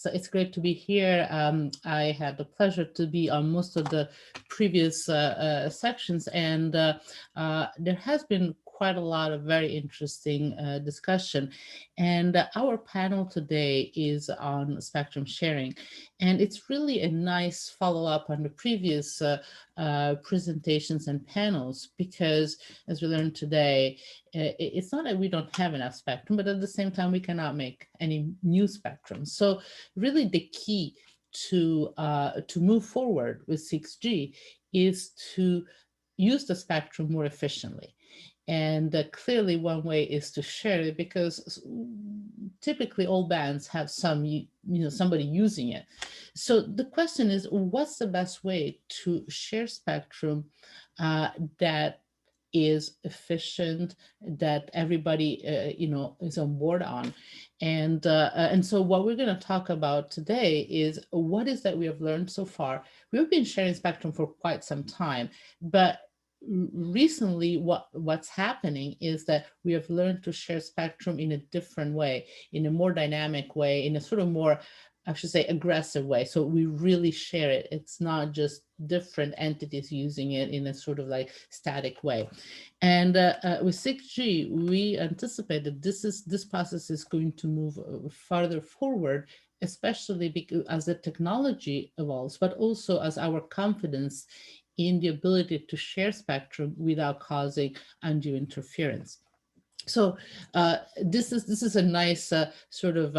it's great to be here. I had the pleasure to be on most of the previous sections, and there has been quite a lot of very interesting discussion. And our panel today is on spectrum sharing, and it's really a nice follow-up on the previous presentations and panels, because as we learned today, it's not that we don't have enough spectrum, but at the same time, we cannot make any new spectrum. So really the key to move forward with 6G is to use the spectrum more efficiently. And clearly one way is to share it, because typically all bands have somebody using it. So the question is, what's the best way to share spectrum that is efficient, that everybody is on board on? And so what we're going to talk about today is what is that we have learned so far. We've been sharing spectrum for quite some time, but recently what's happening is that we have learned to share spectrum in a different way, in a more dynamic way, in a sort of more, I should say, aggressive way. So we really share it. It's not just different entities using it in a sort of like static way. And with 6G, we anticipate that this process is going to move farther forward, especially because as the technology evolves, but also as our confidence in the ability to share spectrum without causing undue interference. So this is a nice sort of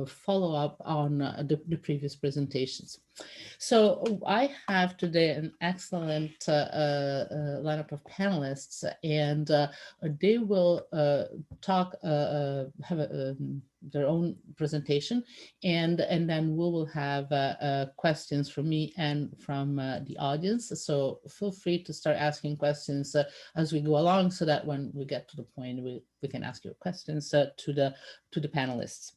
follow up on the previous presentations. So I have today an excellent lineup of panelists, and they will talk, have their own presentation, and then we will have questions from me and from the audience. So feel free to start asking questions as we go along, so that when we get to the point, we can ask your questions to the panelists.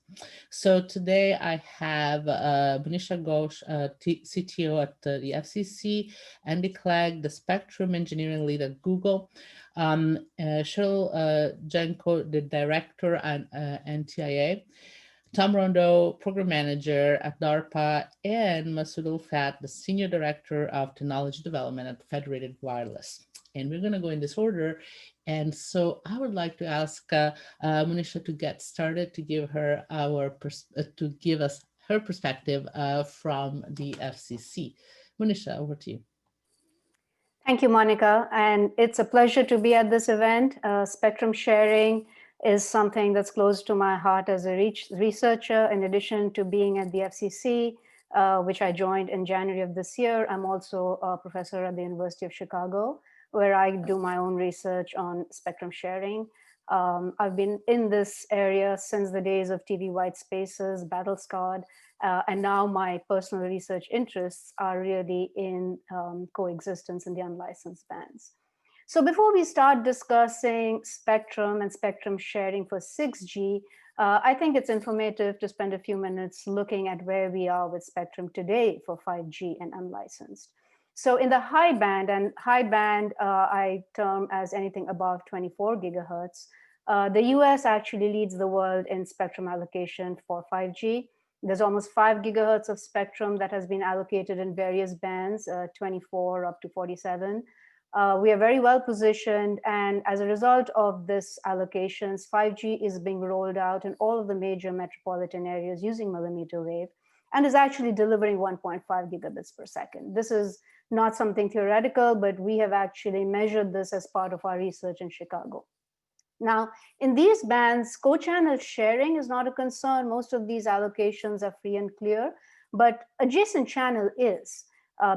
So today I have Manisha Ghosh, CTO at the FCC, Andy Clegg, the Spectrum Engineering Lead at Google, Cheryl Janko, the Director at NTIA, Tom Rondeau, Program Manager at DARPA, and Masood Ulfat, the Senior Director of Technology Development at Federated Wireless. And we're going to go in this order. And so I would like to ask Manisha to get started, to give her us her perspective from the FCC. Manisha, over to you. Thank you, Monica. And it's a pleasure to be at this event. Spectrum sharing is something that's close to my heart as a researcher. In addition to being at the FCC, which I joined in January of this year, I'm also a professor at the University of Chicago, where I do my own research on spectrum sharing. I've been in this area since the days of TV white spaces, Battlescard, and now my personal research interests are really in coexistence in the unlicensed bands. So before we start discussing spectrum and spectrum sharing for 6G, I think it's informative to spend a few minutes looking at where we are with spectrum today for 5G and unlicensed. So in the high band, and high band I term as anything above 24 gigahertz, the US actually leads the world in spectrum allocation for 5G. There's almost 5 gigahertz of spectrum that has been allocated in various bands, 24 up to 47. We are very well positioned, and as a result of this allocations, 5G is being rolled out in all of the major metropolitan areas using millimeter wave, and is actually delivering 1.5 gigabits per second. This is not something theoretical, but we have actually measured this as part of our research in Chicago. Now, in these bands, co-channel sharing is not a concern. Most of these allocations are free and clear, but adjacent channel is,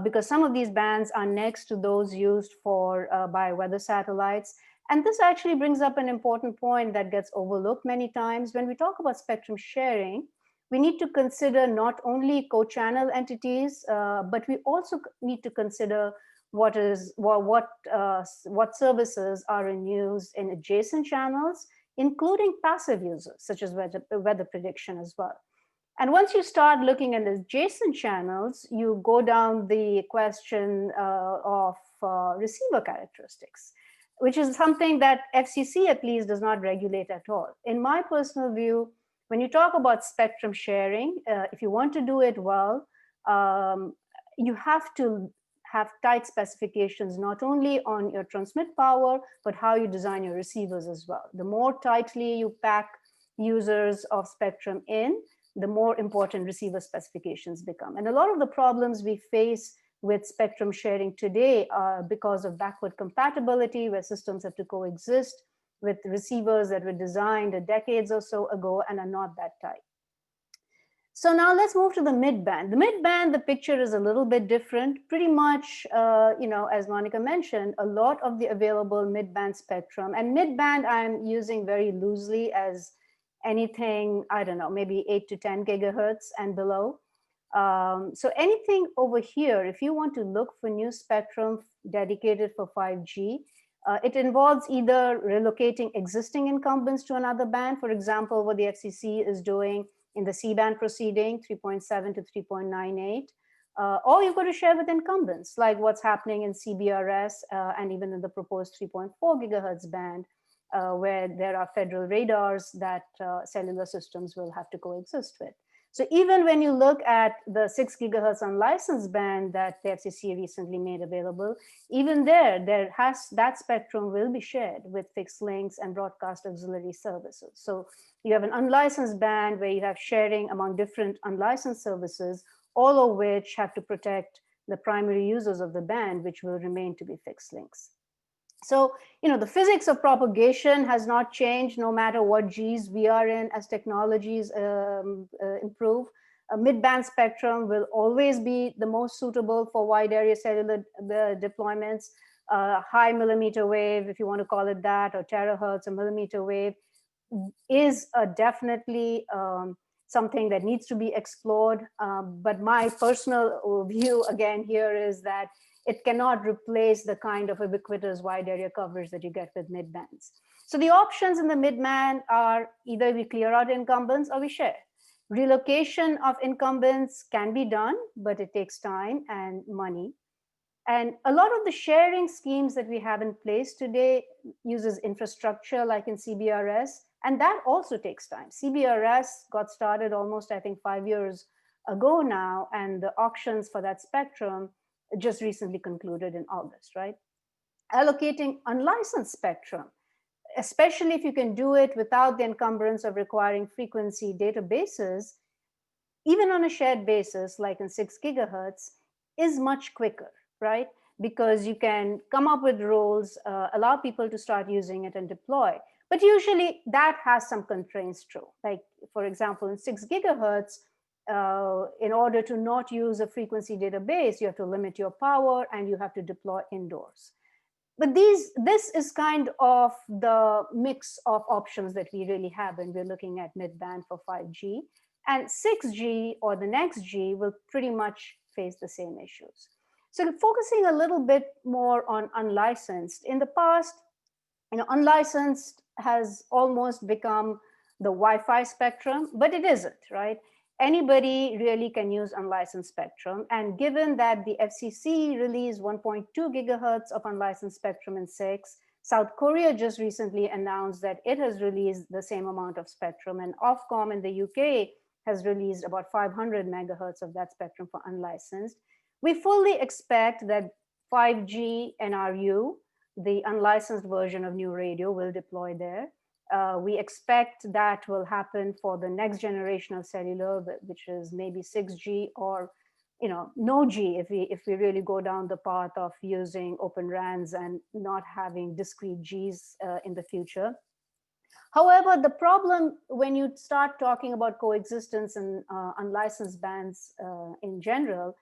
because some of these bands are next to those used for by weather satellites. And this actually brings up an important point that gets overlooked many times. When we talk about spectrum sharing, we need to consider not only co-channel entities, but we also need to consider what services are in use in adjacent channels, including passive users, such as weather prediction as well. And once you start looking at adjacent channels, you go down the question of receiver characteristics, which is something that FCC at least does not regulate at all. In my personal view, When you talk about spectrum sharing, if you want to do it well, you have to have tight specifications, not only on your transmit power, but how you design your receivers as well. The more tightly you pack users of spectrum in, the more important receiver specifications become. And a lot of the problems we face with spectrum sharing today are because of backward compatibility, where systems have to coexist with receivers that were designed decades or so ago and are not that tight. So now let's move to the mid-band. The mid-band, the picture is a little bit different. Pretty much, as Monica mentioned, a lot of the available mid-band spectrum, and mid-band I'm using very loosely as anything, I don't know, maybe 8 to 10 gigahertz and below. So anything over here, if you want to look for new spectrum dedicated for 5G, it involves either relocating existing incumbents to another band, for example, what the FCC is doing in the C-band proceeding, 3.7 to 3.98, or you've got to share with incumbents, like what's happening in CBRS and even in the proposed 3.4 gigahertz band, where there are federal radars that cellular systems will have to coexist with. So even when you look at the 6 gigahertz unlicensed band that the FCC recently made available, even there that spectrum will be shared with fixed links and broadcast auxiliary services. So you have an unlicensed band where you have sharing among different unlicensed services, all of which have to protect the primary users of the band, which will remain to be fixed links. So, the physics of propagation has not changed no matter what Gs we are in as technologies improve. A mid-band spectrum will always be the most suitable for wide area cellular deployments. High millimeter wave, if you want to call it that, or terahertz or millimeter wave, is definitely something that needs to be explored. But my personal view again here is that it cannot replace the kind of ubiquitous wide area coverage that you get with mid-bands. So the options in the mid-band are either we clear out incumbents or we share. Relocation of incumbents can be done, but it takes time and money. And a lot of the sharing schemes that we have in place today uses infrastructure like in CBRS, and that also takes time. CBRS got started almost, I think, 5 years ago now, and the auctions for that spectrum just recently concluded in August, right? Allocating unlicensed spectrum, especially if you can do it without the encumbrance of requiring frequency databases, even on a shared basis, like in 6 gigahertz, is much quicker, right? Because you can come up with rules, allow people to start using it and deploy. But usually that has some constraints too. Like, for example, in 6 gigahertz, in order to not use a frequency database, you have to limit your power and you have to deploy indoors. But this is kind of the mix of options that we really have when we're looking at mid-band for 5G. And 6G or the next G will pretty much face the same issues. So focusing a little bit more on unlicensed. In the past, unlicensed has almost become the Wi-Fi spectrum, but it isn't, right? Anybody really can use unlicensed spectrum. And given that the FCC released 1.2 gigahertz of unlicensed spectrum in 6, South Korea just recently announced that it has released the same amount of spectrum, and Ofcom in the UK has released about 500 megahertz of that spectrum for unlicensed. We fully expect that 5G NRU, the unlicensed version of New Radio, will deploy there. We expect that will happen for the next generation of cellular, which is maybe 6G or no G if we really go down the path of using open RANs and not having discrete Gs in the future. However, the problem when you start talking about coexistence and unlicensed bands in general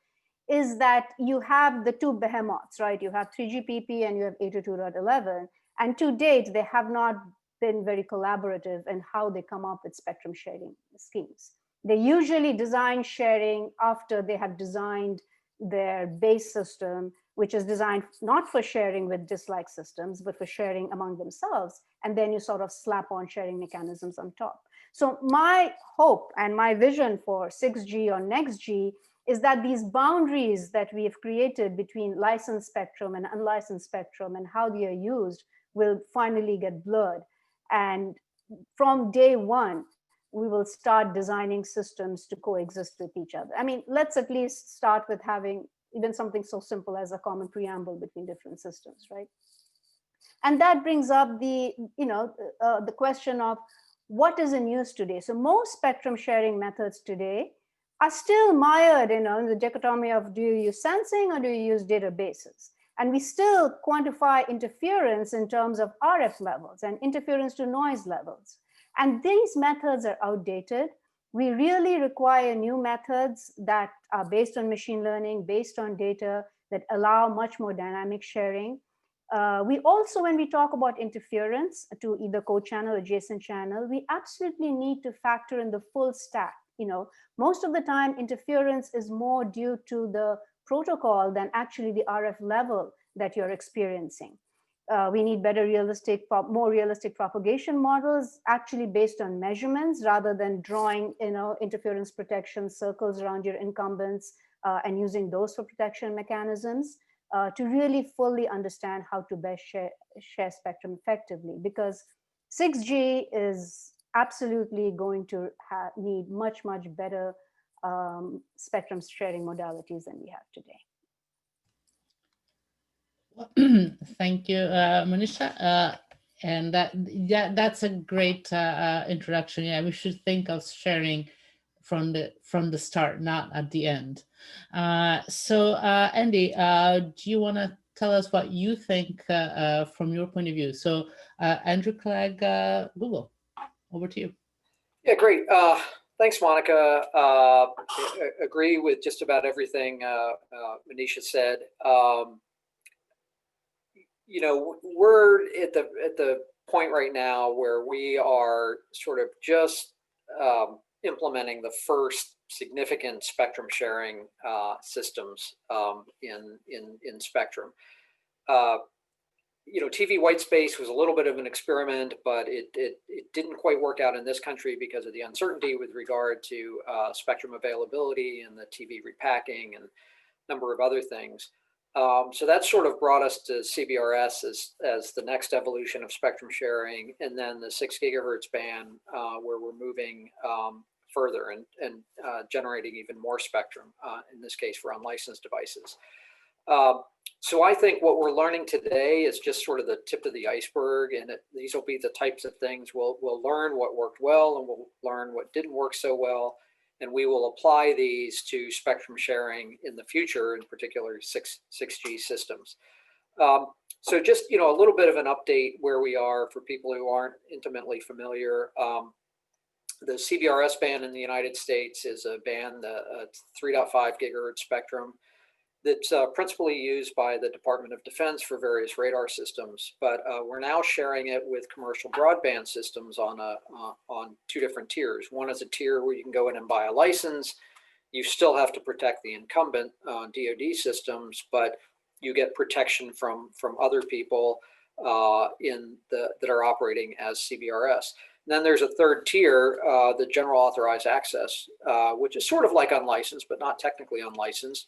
is that you have the two behemoths, right? You have 3GPP and you have 802.11. And to date, they have not been very collaborative in how they come up with spectrum sharing schemes. They usually design sharing after they have designed their base system, which is designed not for sharing with dislike systems, but for sharing among themselves. And then you sort of slap on sharing mechanisms on top. So my hope and my vision for 6G or next G is that these boundaries that we have created between licensed spectrum and unlicensed spectrum and how they are used will finally get blurred. And from day one, we will start designing systems to coexist with each other. I mean, let's at least start with having even something so simple as a common preamble between different systems, right? And that brings up the, the question of what is in use today. So most spectrum sharing methods today are still mired, in the dichotomy of, do you use sensing or do you use databases? And we still quantify interference in terms of RF levels and interference to noise levels. And these methods are outdated. We really require new methods that are based on machine learning, based on data, that allow much more dynamic sharing. We also, when we talk about interference to either co-channel or adjacent channel, we absolutely need to factor in the full stack. Most of the time, interference is more due to the protocol than actually the RF level that you're experiencing. We need more realistic propagation models, actually based on measurements rather than drawing, interference protection circles around your incumbents and using those for protection mechanisms to really fully understand how to best share spectrum effectively. Because 6G is absolutely going to need much, much better spectrum sharing modalities than we have today. Thank you, Manisha. And that's a great introduction. Yeah, we should think of sharing from the start, not at the end. So Andy, do you want to tell us what you think from your point of view? So Andrew Clegg, Google, over to you. Yeah, great. Thanks, Monica. Agree with just about everything Manisha said. We're at the point right now where we are sort of just implementing the first significant spectrum sharing systems in spectrum. TV white space was a little bit of an experiment, but it didn't quite work out in this country because of the uncertainty with regard to spectrum availability and the TV repacking and a number of other things. So that sort of brought us to CBRS as the next evolution of spectrum sharing, and then the 6 gigahertz band where we're moving further and generating even more spectrum, in this case for unlicensed devices. So I think what we're learning today is just sort of the tip of the iceberg, and these will be the types of things we'll learn what worked well, and we'll learn what didn't work so well. And we will apply these to spectrum sharing in the future, in particular 6G systems. So just a little bit of an update where we are for people who aren't intimately familiar. The CBRS band in the United States is a band, 3.5 gigahertz spectrum, that's principally used by the Department of Defense for various radar systems, but we're now sharing it with commercial broadband systems on two different tiers. One is a tier where you can go in and buy a license. You still have to protect the incumbent DoD systems, but you get protection from other people that are operating as CBRS. And then there's a third tier, the general authorized access, which is sort of like unlicensed, but not technically unlicensed.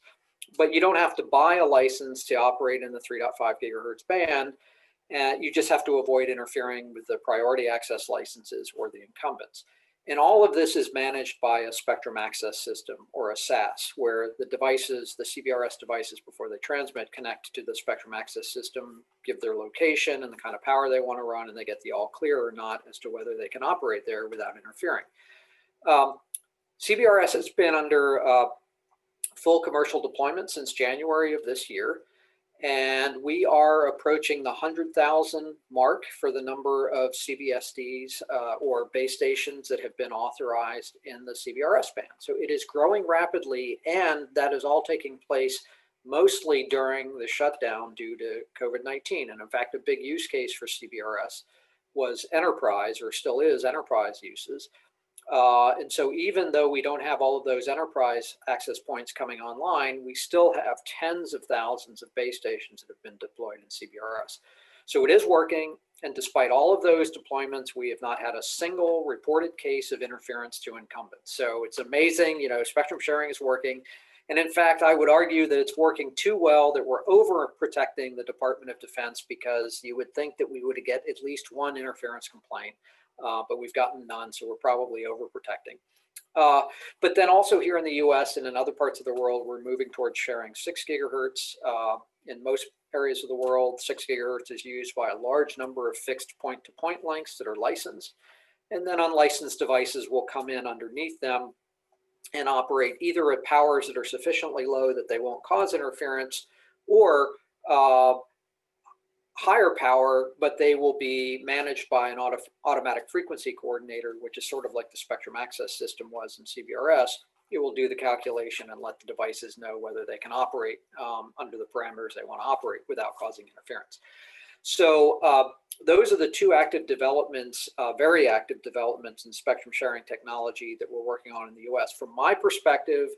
But you don't have to buy a license to operate in the 3.5 gigahertz band. And you just have to avoid interfering with the priority access licenses or the incumbents. And all of this is managed by a spectrum access system, or a SAS, where the devices, the CBRS devices, before they transmit, connect to the spectrum access system, give their location and the kind of power they want to run, and they get the all clear or not as to whether they can operate there without interfering. CBRS has been under full commercial deployment since January of this year. And we are approaching the 100,000 mark for the number of CBSDs or base stations that have been authorized in the CBRS band. So it is growing rapidly, and that is all taking place mostly during the shutdown due to COVID-19. And in fact, a big use case for CBRS was enterprise, or still is enterprise uses. And so even though we don't have all of those enterprise access points coming online, we still have tens of thousands of base stations that have been deployed in CBRS. So it is working. And despite all of those deployments, we have not had a single reported case of interference to incumbents. So it's amazing, spectrum sharing is working. And in fact, I would argue that it's working too well, that we're overprotecting the Department of Defense, because you would think that we would get at least one interference complaint but we've gotten none, so we're probably overprotecting. But then also here in the US and in other parts of the world, we're moving towards sharing 6 gigahertz. In most areas of the world, 6 gigahertz is used by a large number of fixed point-to-point links that are licensed. And then unlicensed devices will come in underneath them and operate either at powers that are sufficiently low that they won't cause interference, or higher power, but they will be managed by an automatic frequency coordinator, which is sort of like the spectrum access system was in CBRS. It will do the calculation and let the devices know whether they can operate under the parameters they want to operate without causing interference. So those are the two active developments, very active developments in spectrum sharing technology that we're working on in the US. From my perspective,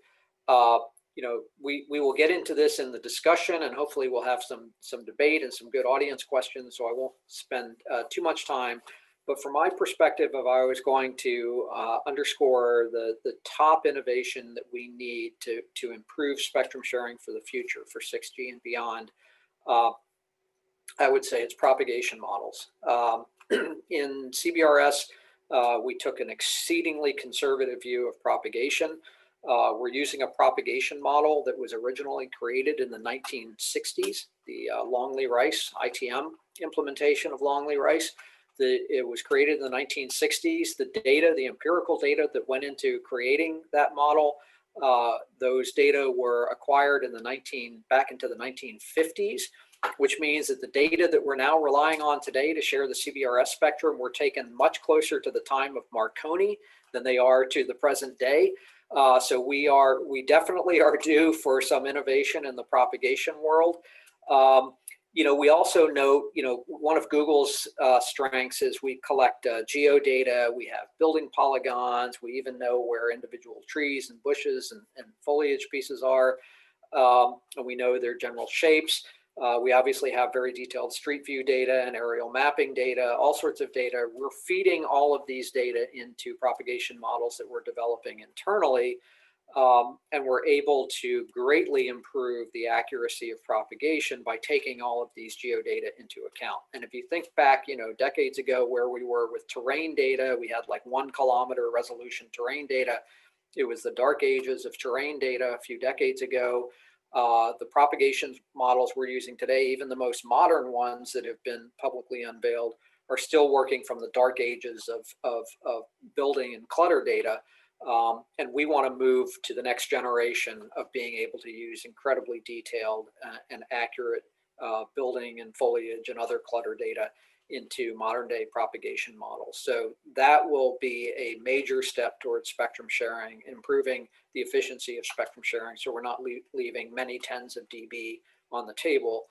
we will get into this in the discussion, and hopefully we'll have some debate and some good audience questions, so I won't spend too much time. But from my perspective, I was going to underscore the top innovation that we need to improve spectrum sharing for the future, for 6G and beyond. I would say it's propagation models. In CBRS, we took an exceedingly conservative view of propagation. We're using a propagation model that was originally created in the 1960s, the Longley-Rice ITM implementation of Longley-Rice. It was created in the 1960s. The data, the empirical data that went into creating that model, those data were acquired in back into the 1950s, which means that the data that we're now relying on today to share the CBRS spectrum were taken much closer to the time of Marconi than they are to the present day. So we definitely are due for some innovation in the propagation world. We also know, one of Google's strengths is we collect geodata, we have building polygons, we even know where individual trees and bushes and foliage pieces are, and we know their general shapes. We obviously have very detailed street view data and aerial mapping data, all sorts of data. We're feeding all of these data into propagation models that we're developing internally, and we're able to greatly improve the accuracy of propagation by taking all of these geodata into account. And if you think back, decades ago where we were with terrain data, we had like 1 kilometer resolution terrain data. It was the dark ages of terrain data a few decades ago. The propagation models we're using today, even the most modern ones that have been publicly unveiled, are still working from the dark ages of building and clutter data. And we want to move to the next generation of being able to use incredibly detailed and accurate building and foliage and other clutter data into modern day propagation models. So that will be a major step towards spectrum sharing, improving the efficiency of spectrum sharing, so we're not leaving many tens of dB on the table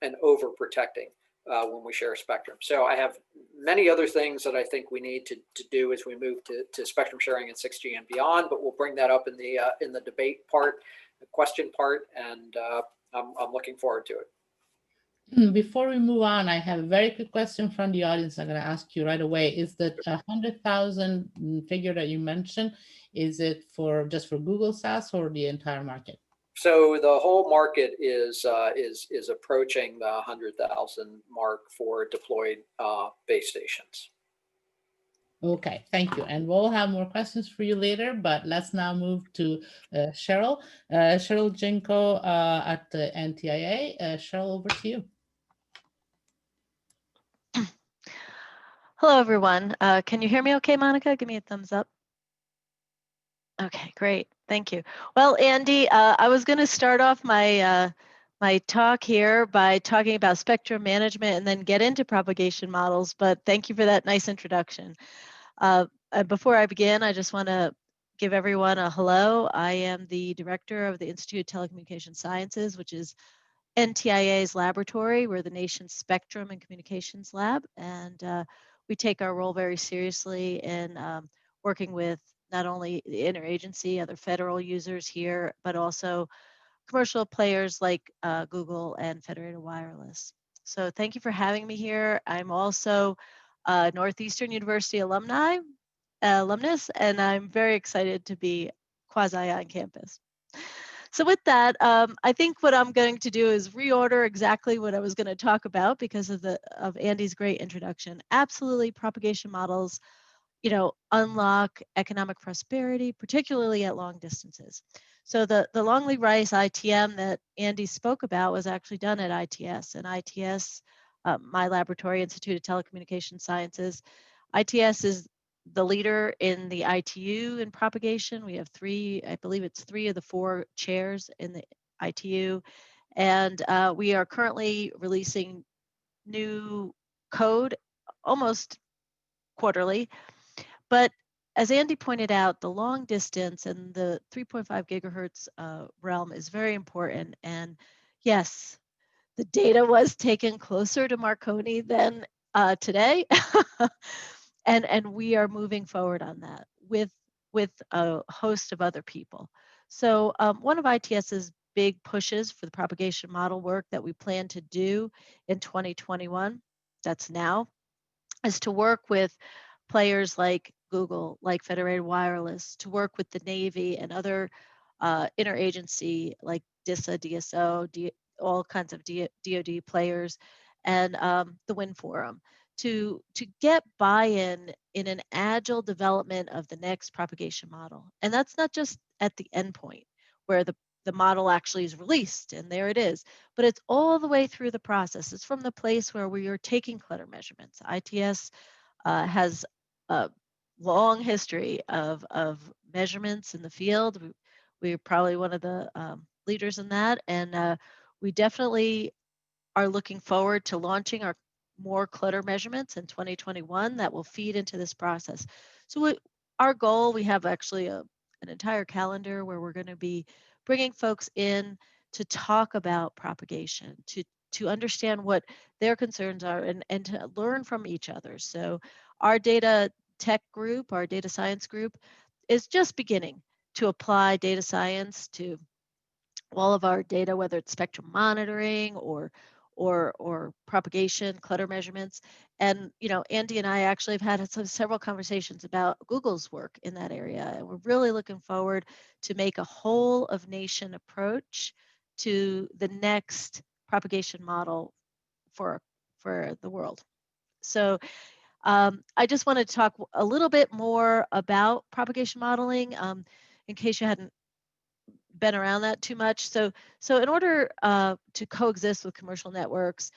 and overprotecting when we share spectrum. So I have many other things that I think we need to do as we move to spectrum sharing in 6G and beyond, but we'll bring that up in the debate part, the question part, and I'm looking forward to it. Before we move on, I have a very quick question from the audience I'm going to ask you right away. Is that 100,000 figure that you mentioned, is it just for Google SAS or the entire market? So the whole market is approaching the 100,000 mark for deployed base stations. Okay, thank you. And we'll have more questions for you later, but let's now move to Cheryl. Cheryl Jinko at the NTIA. Cheryl, over to you. Hello, everyone. Can you hear me okay, Monica? Give me a thumbs up. Okay, great. Thank you. Well, Andy, I was going to start off my my talk here by talking about spectrum management and then get into propagation models, but thank you for that nice introduction. Before I begin, I just want to give everyone a hello. I am the director of the Institute of Telecommunication Sciences, which is NTIA's laboratory. We're the nation's spectrum and communications lab, and we take our role very seriously in working with not only the interagency, other federal users here, but also commercial players like Google and Federated Wireless. So thank you for having me here. I'm also a Northeastern University alumnus, and I'm very excited to be quasi on campus. So with that, I think what I'm going to do is reorder exactly what I was going to talk about because of Andy's great introduction. Absolutely, propagation models, unlock economic prosperity, particularly at long distances. So the Longley Rice ITM that Andy spoke about was actually done at ITS, and ITS, my laboratory, Institute of Telecommunication Sciences. ITS is the leader in the ITU in propagation. We have I believe it's 3 of the 4 chairs in the ITU. And we are currently releasing new code almost quarterly. But as Andy pointed out, the long distance and the 3.5 gigahertz realm is very important. And yes, the data was taken closer to Marconi than today. and we are moving forward on that with a host of other people. So one of ITS's big pushes for the propagation model work that we plan to do in 2021, that's now, is to work with players like Google, like Federated Wireless, to work with the Navy and other interagency like DISA, DSO, all kinds of DoD players, and the Wind Forum to get buy-in in an agile development of the next propagation model. And that's not just at the endpoint where the model actually is released and there it is, but it's all the way through the process. It's from the place where we are taking clutter measurements. ITS has a long history of measurements in the field. We're probably one of the leaders in that, and we definitely are looking forward to launching our more clutter measurements in 2021 that will feed into this process. So our goal, we have actually an entire calendar where we're going to be bringing folks in to talk about propagation, to understand what their concerns are and to learn from each other. So our data tech group, our data science group, is just beginning to apply data science to all of our data, whether it's spectrum monitoring or propagation, clutter measurements. And Andy and I actually have had several conversations about Google's work in that area. And we're really looking forward to make a whole of nation approach to the next propagation model for the world. So I just want to talk a little bit more about propagation modeling in case you hadn't been around that too much. So in order to coexist with commercial networks,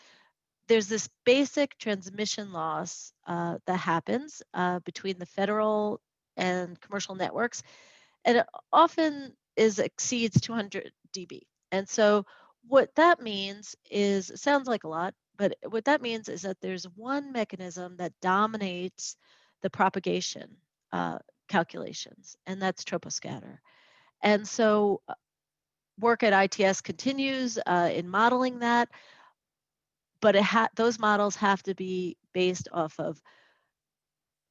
there's this basic transmission loss that happens between the federal and commercial networks, and it often exceeds 200 dB. And so what that means is, it sounds like a lot, but what that means is that there's one mechanism that dominates the propagation calculations, and that's troposcatter. And so work at ITS continues in modeling that, but those models have to be based off of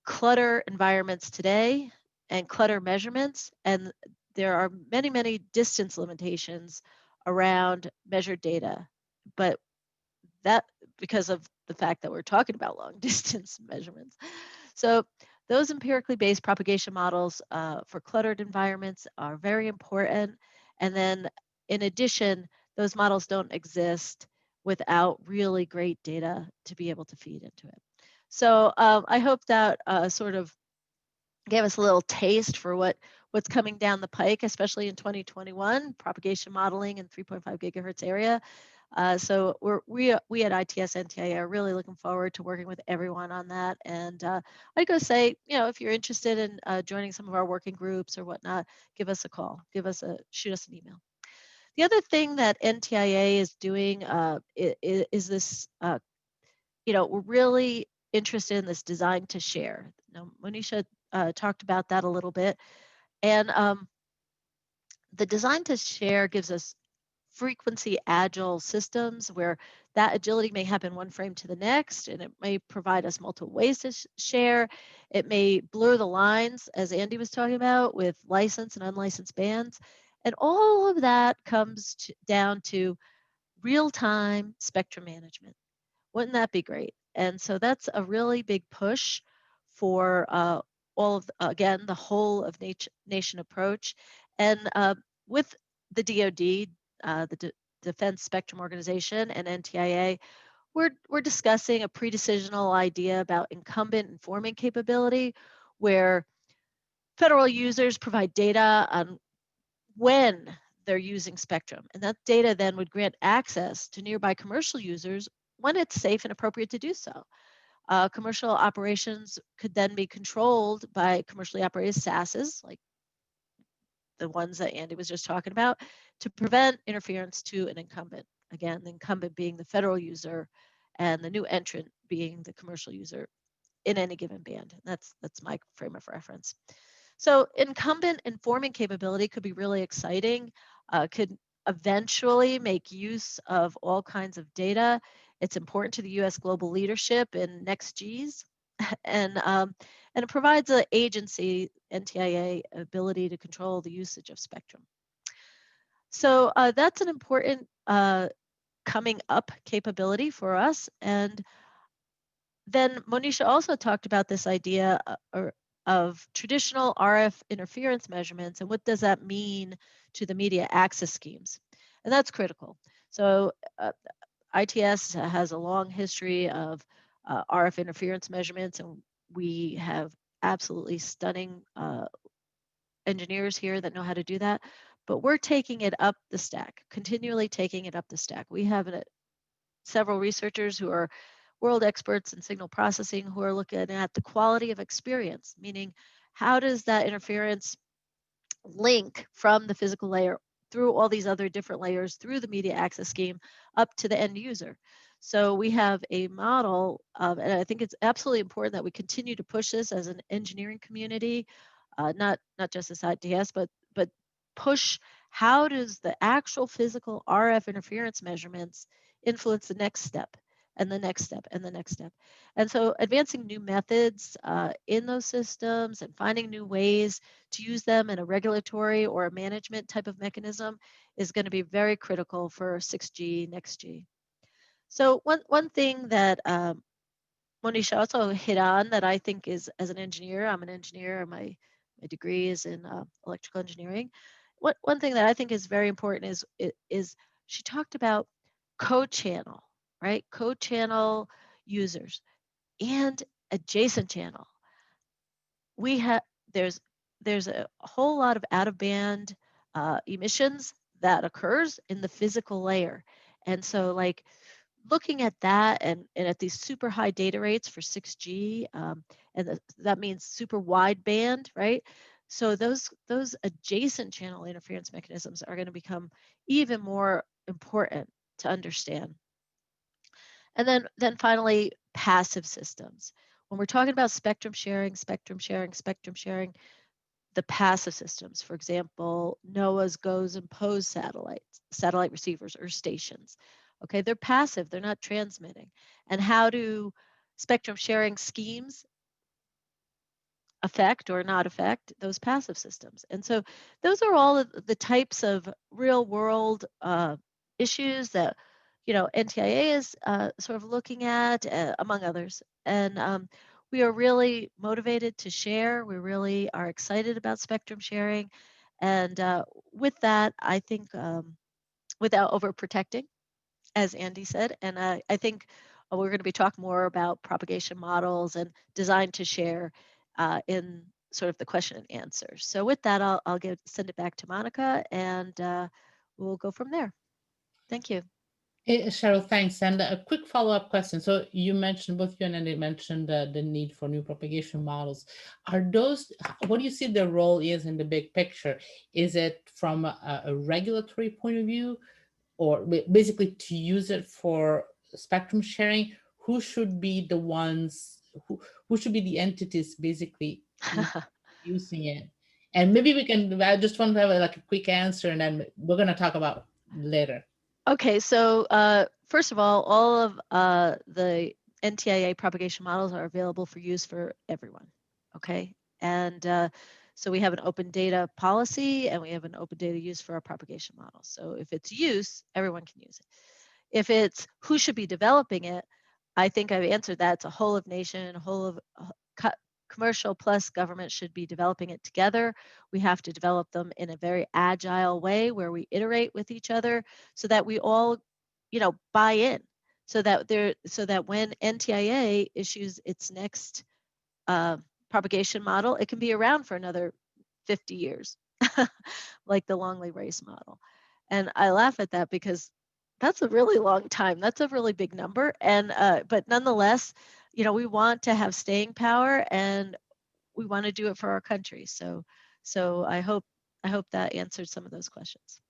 clutter environments today and clutter measurements. And there are many, many distance limitations around measured data, but that because of the fact that we're talking about long distance measurements. So those empirically based propagation models for cluttered environments are very important. And then in addition, those models don't exist without really great data to be able to feed into it. So I hope that sort of gave us a little taste for what's coming down the pike, especially in 2021, propagation modeling in 3.5 gigahertz area. So we at ITS NTIA are really looking forward to working with everyone on that. And I'd go say, if you're interested in joining some of our working groups or whatnot, give us a call, shoot us an email. The other thing that NTIA is doing is this, we're really interested in this design to share. Now, Monisha talked about that a little bit. And the design to share gives us frequency agile systems where that agility may happen one frame to the next, and it may provide us multiple ways to share. It may blur the lines, as Andy was talking about, with licensed and unlicensed bands. And all of that comes down to real-time spectrum management. Wouldn't that be great? And so that's a really big push for all of, again, the whole of nation approach. And with the DoD, Defense Spectrum Organization, and NTIA, we're discussing a pre-decisional idea about incumbent informing capability, where federal users provide data on when they're using spectrum. And that data then would grant access to nearby commercial users when it's safe and appropriate to do so. Commercial operations could then be controlled by commercially operated SASs, like the ones that Andy was just talking about, to prevent interference to an incumbent. Again, the incumbent being the federal user and the new entrant being the commercial user in any given band. That's my frame of reference. So incumbent informing capability could be really exciting, could eventually make use of all kinds of data. It's important to the US global leadership in next Gs, and it provides an agency, NTIA, ability to control the usage of spectrum. So that's an important coming up capability for us. And then Monisha also talked about this idea of traditional RF interference measurements and what does that mean to the media access schemes. And that's critical. So ITS has a long history of RF interference measurements, and we have absolutely stunning engineers here that know how to do that. But we're taking it up the stack, continually taking it up the stack. We have several researchers who are world experts in signal processing who are looking at the quality of experience, meaning how does that interference link from the physical layer through all these other different layers through the media access scheme up to the end user. So we have a model of, and I think it's absolutely important that we continue to push this as an engineering community, not just as ITS, but push how does the actual physical RF interference measurements influence the next step and the next step and the next step. And so advancing new methods in those systems and finding new ways to use them in a regulatory or a management type of mechanism is going to be very critical for 6G, next G. So one thing that Monisha also hit on that I think is, as an engineer, I'm an engineer, my degree is in electrical engineering. One thing that I think is very important is she talked about co-channel, right? Co-channel users and adjacent channel. There's a whole lot of out-of-band emissions that occurs in the physical layer. And so like looking at that and at these super high data rates for 6G, and that means super wide band, right? So those adjacent channel interference mechanisms are going to become even more important to understand. And then finally, passive systems. When we're talking about spectrum sharing, the passive systems, for example, NOAA's GOES and POES satellite receivers or stations. Okay, they're passive, they're not transmitting. And how do spectrum sharing schemes affect or not affect those passive systems? And so those are all of the types of real world issues that, you know, NTIA is sort of looking at, among others. And we are really motivated to share. We really are excited about spectrum sharing. And with that, I think without overprotecting, as Andy said, and I think we're going to be talking more about propagation models and design to share in sort of the question and answer. So with that, I'll send it back to Monica, and we'll go from there. Thank you. Hey, Cheryl, thanks. And a quick follow-up question. So you mentioned, both you and Andy mentioned the need for new propagation models. Are those, what do you see the role is in the big picture? Is it from a regulatory point of view, or basically to use it for spectrum sharing? Who should be the ones, who should be the entities basically using it? And maybe we can, I just want to have like a quick answer, and then we're going to talk about later. Okay, so first of all of the NTIA propagation models are available for use for everyone, okay? And so we have an open data policy, and we have an open data use for our propagation models. So if it's use, everyone can use it. If it's who should be developing it, I think I've answered that. It's a whole of nation, a whole of commercial plus government should be developing it together. We have to develop them in a very agile way where we iterate with each other so that we all, buy in, so that when NTIA issues its next propagation model, it can be around for another 50 years, like the Longley race model. And I laugh at that because that's a really long time. That's a really big number. And but nonetheless, we want to have staying power, and we want to do it for our country. So I hope that answered some of those questions.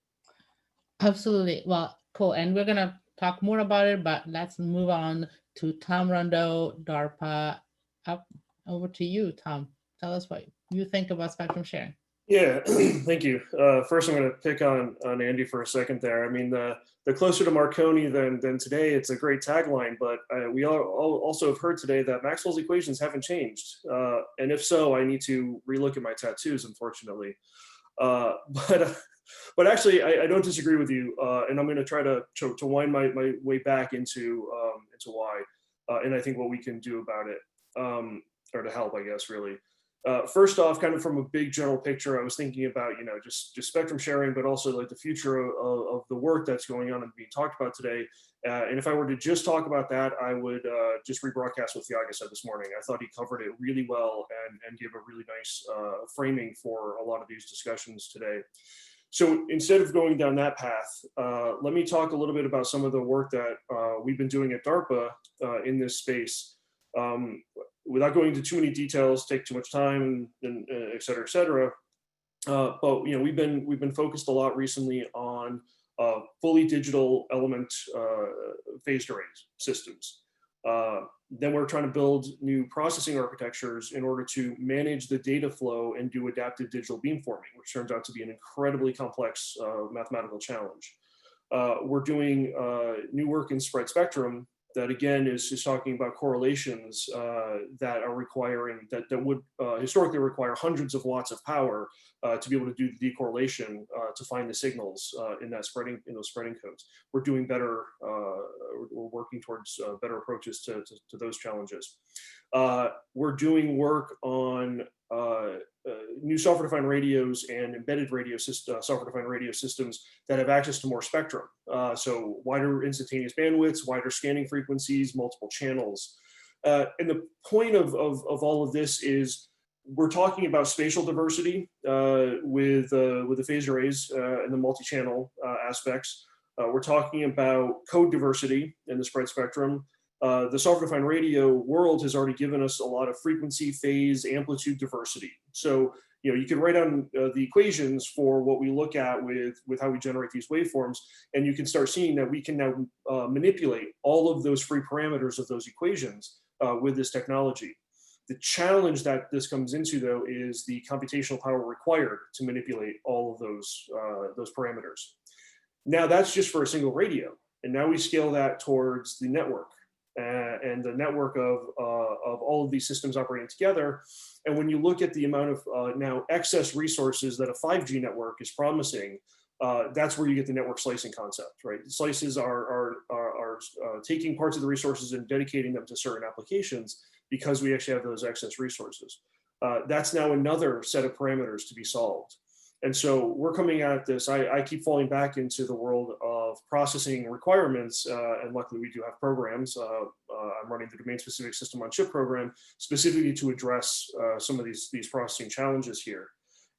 Absolutely. Well, cool. And we're gonna talk more about it, but let's move on to Tom Rondeau, DARPA. Up over to you, Tom. Tell us what you think about spectrum sharing. Yeah, thank you. First, I'm going to pick on Andy for a second there. I mean, the closer to Marconi than today, it's a great tagline, but we also have heard today that Maxwell's equations haven't changed. And if so, I need to relook at my tattoos, unfortunately. But actually, I don't disagree with you, and I'm going to try to wind my way back into why, and I think what we can do about it, or to help, I guess, really. First off, kind of from a big general picture, I was thinking about, just spectrum sharing, but also like the future of the work that's going on and being talked about today. And if I were to just talk about that, I would just rebroadcast what Thiago said this morning. I thought he covered it really well and gave a really nice framing for a lot of these discussions today. So instead of going down that path, let me talk a little bit about some of the work that we've been doing at DARPA in this space. Without going into too many details, take too much time, and et cetera, et cetera. But we've been focused a lot recently on fully digital element phased array systems. Then we're trying to build new processing architectures in order to manage the data flow and do adaptive digital beamforming, which turns out to be an incredibly complex mathematical challenge. We're doing new work in spread spectrum that, again, is talking about correlations that are requiring, that would historically require hundreds of watts of power to be able to do the decorrelation to find the signals in those spreading codes. We're doing better, we're working towards better approaches to those challenges. We're doing work on new software-defined radios and embedded radio software-defined radio systems that have access to more spectrum. So wider instantaneous bandwidths, wider scanning frequencies, multiple channels. And the point of all of this is we're talking about spatial diversity with the phased arrays and the multi-channel aspects. We're talking about code diversity in the spread spectrum. The software-defined radio world has already given us a lot of frequency, phase, amplitude diversity. So, you can write down the equations for what we look at with how we generate these waveforms, and you can start seeing that we can now manipulate all of those free parameters of those equations with this technology. The challenge that this comes into, though, is the computational power required to manipulate all of those parameters. Now, that's just for a single radio, and now we scale that towards the network. And the network of all of these systems operating together. And when you look at the amount of now excess resources that a 5G network is promising, that's where you get the network slicing concept, right? Slices are taking parts of the resources and dedicating them to certain applications because we actually have those excess resources. That's now another set of parameters to be solved. And so we're coming at this, I keep falling back into the world of processing requirements, and luckily we do have programs. I'm running the domain-specific system on chip program specifically to address some of these processing challenges here.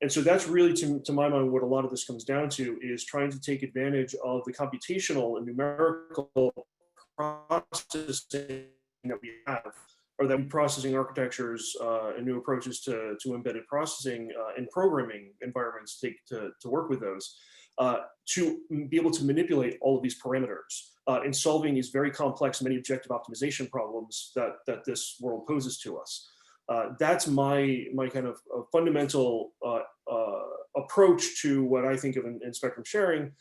And so that's really, to my mind, what a lot of this comes down to is trying to take advantage of the computational and numerical processing that we have, or that processing architectures and new approaches to embedded processing and programming environments to work with those, to be able to manipulate all of these parameters in solving these very complex many objective optimization problems that this world poses to us. That's my kind of fundamental approach to what I think of in spectrum sharing,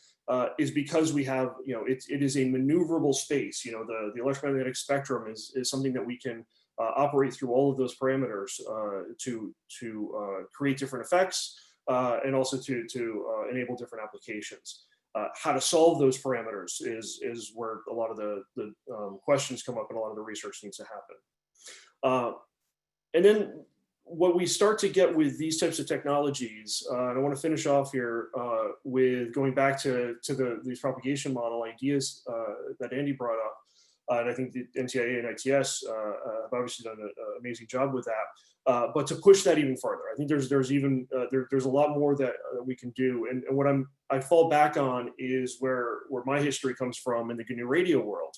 is because we have, it is a maneuverable space. The electromagnetic spectrum is something that we can operate through all of those parameters to create different effects and also to enable different applications. How to solve those parameters is where a lot of the questions come up and a lot of the research needs to happen. And then what we start to get with these types of technologies, and I want to finish off here with going back to these propagation model ideas that Andy brought up, and I think the NTIA and ITS have obviously done an amazing job with that. But to push that even further, I think there's even there's a lot more that we can do. And what I fall back on is where my history comes from in the GNU Radio world.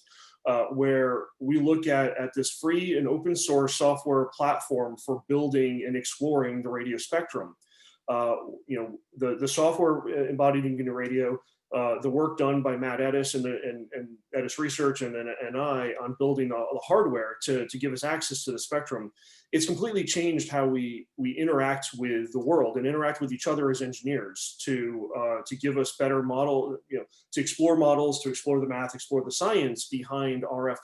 Where we look at this free and open source software platform for building and exploring the radio spectrum. The software embodied in GNU Radio, the work done by Matt Edis and Edis Research and I on building the hardware to give us access to the spectrum, it's completely changed how we interact with the world and interact with each other as engineers to give us better model, to explore models, to explore the math, explore the science behind RF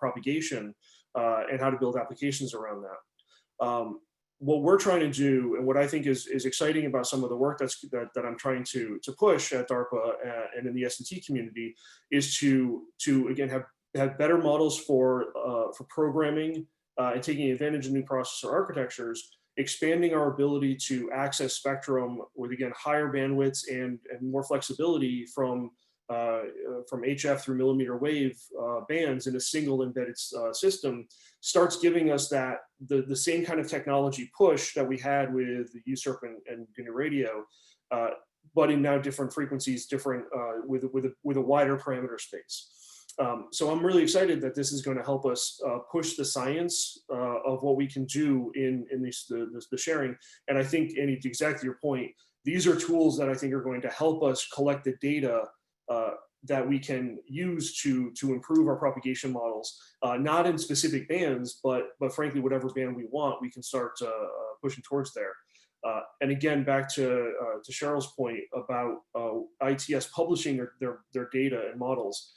propagation and how to build applications around that. What we're trying to do, and what I think is exciting about some of the work that I'm trying to push at DARPA and in the S&T community, is to again have better models for programming and taking advantage of new processor architectures, expanding our ability to access spectrum with again higher bandwidths and more flexibility from HF through millimeter wave bands in a single embedded system, starts giving us that the same kind of technology push that we had with the USERP and GNU Radio, but in now different frequencies, different with a wider parameter space. So I'm really excited that this is going to help us push the science of what we can do in the sharing. And I think, Andy, to exactly your point, these are tools that I think are going to help us collect the data that we can use to improve our propagation models, not in specific bands, but frankly, whatever band we want, we can start pushing towards there. And again, back to Cheryl's point about ITS publishing their data and models,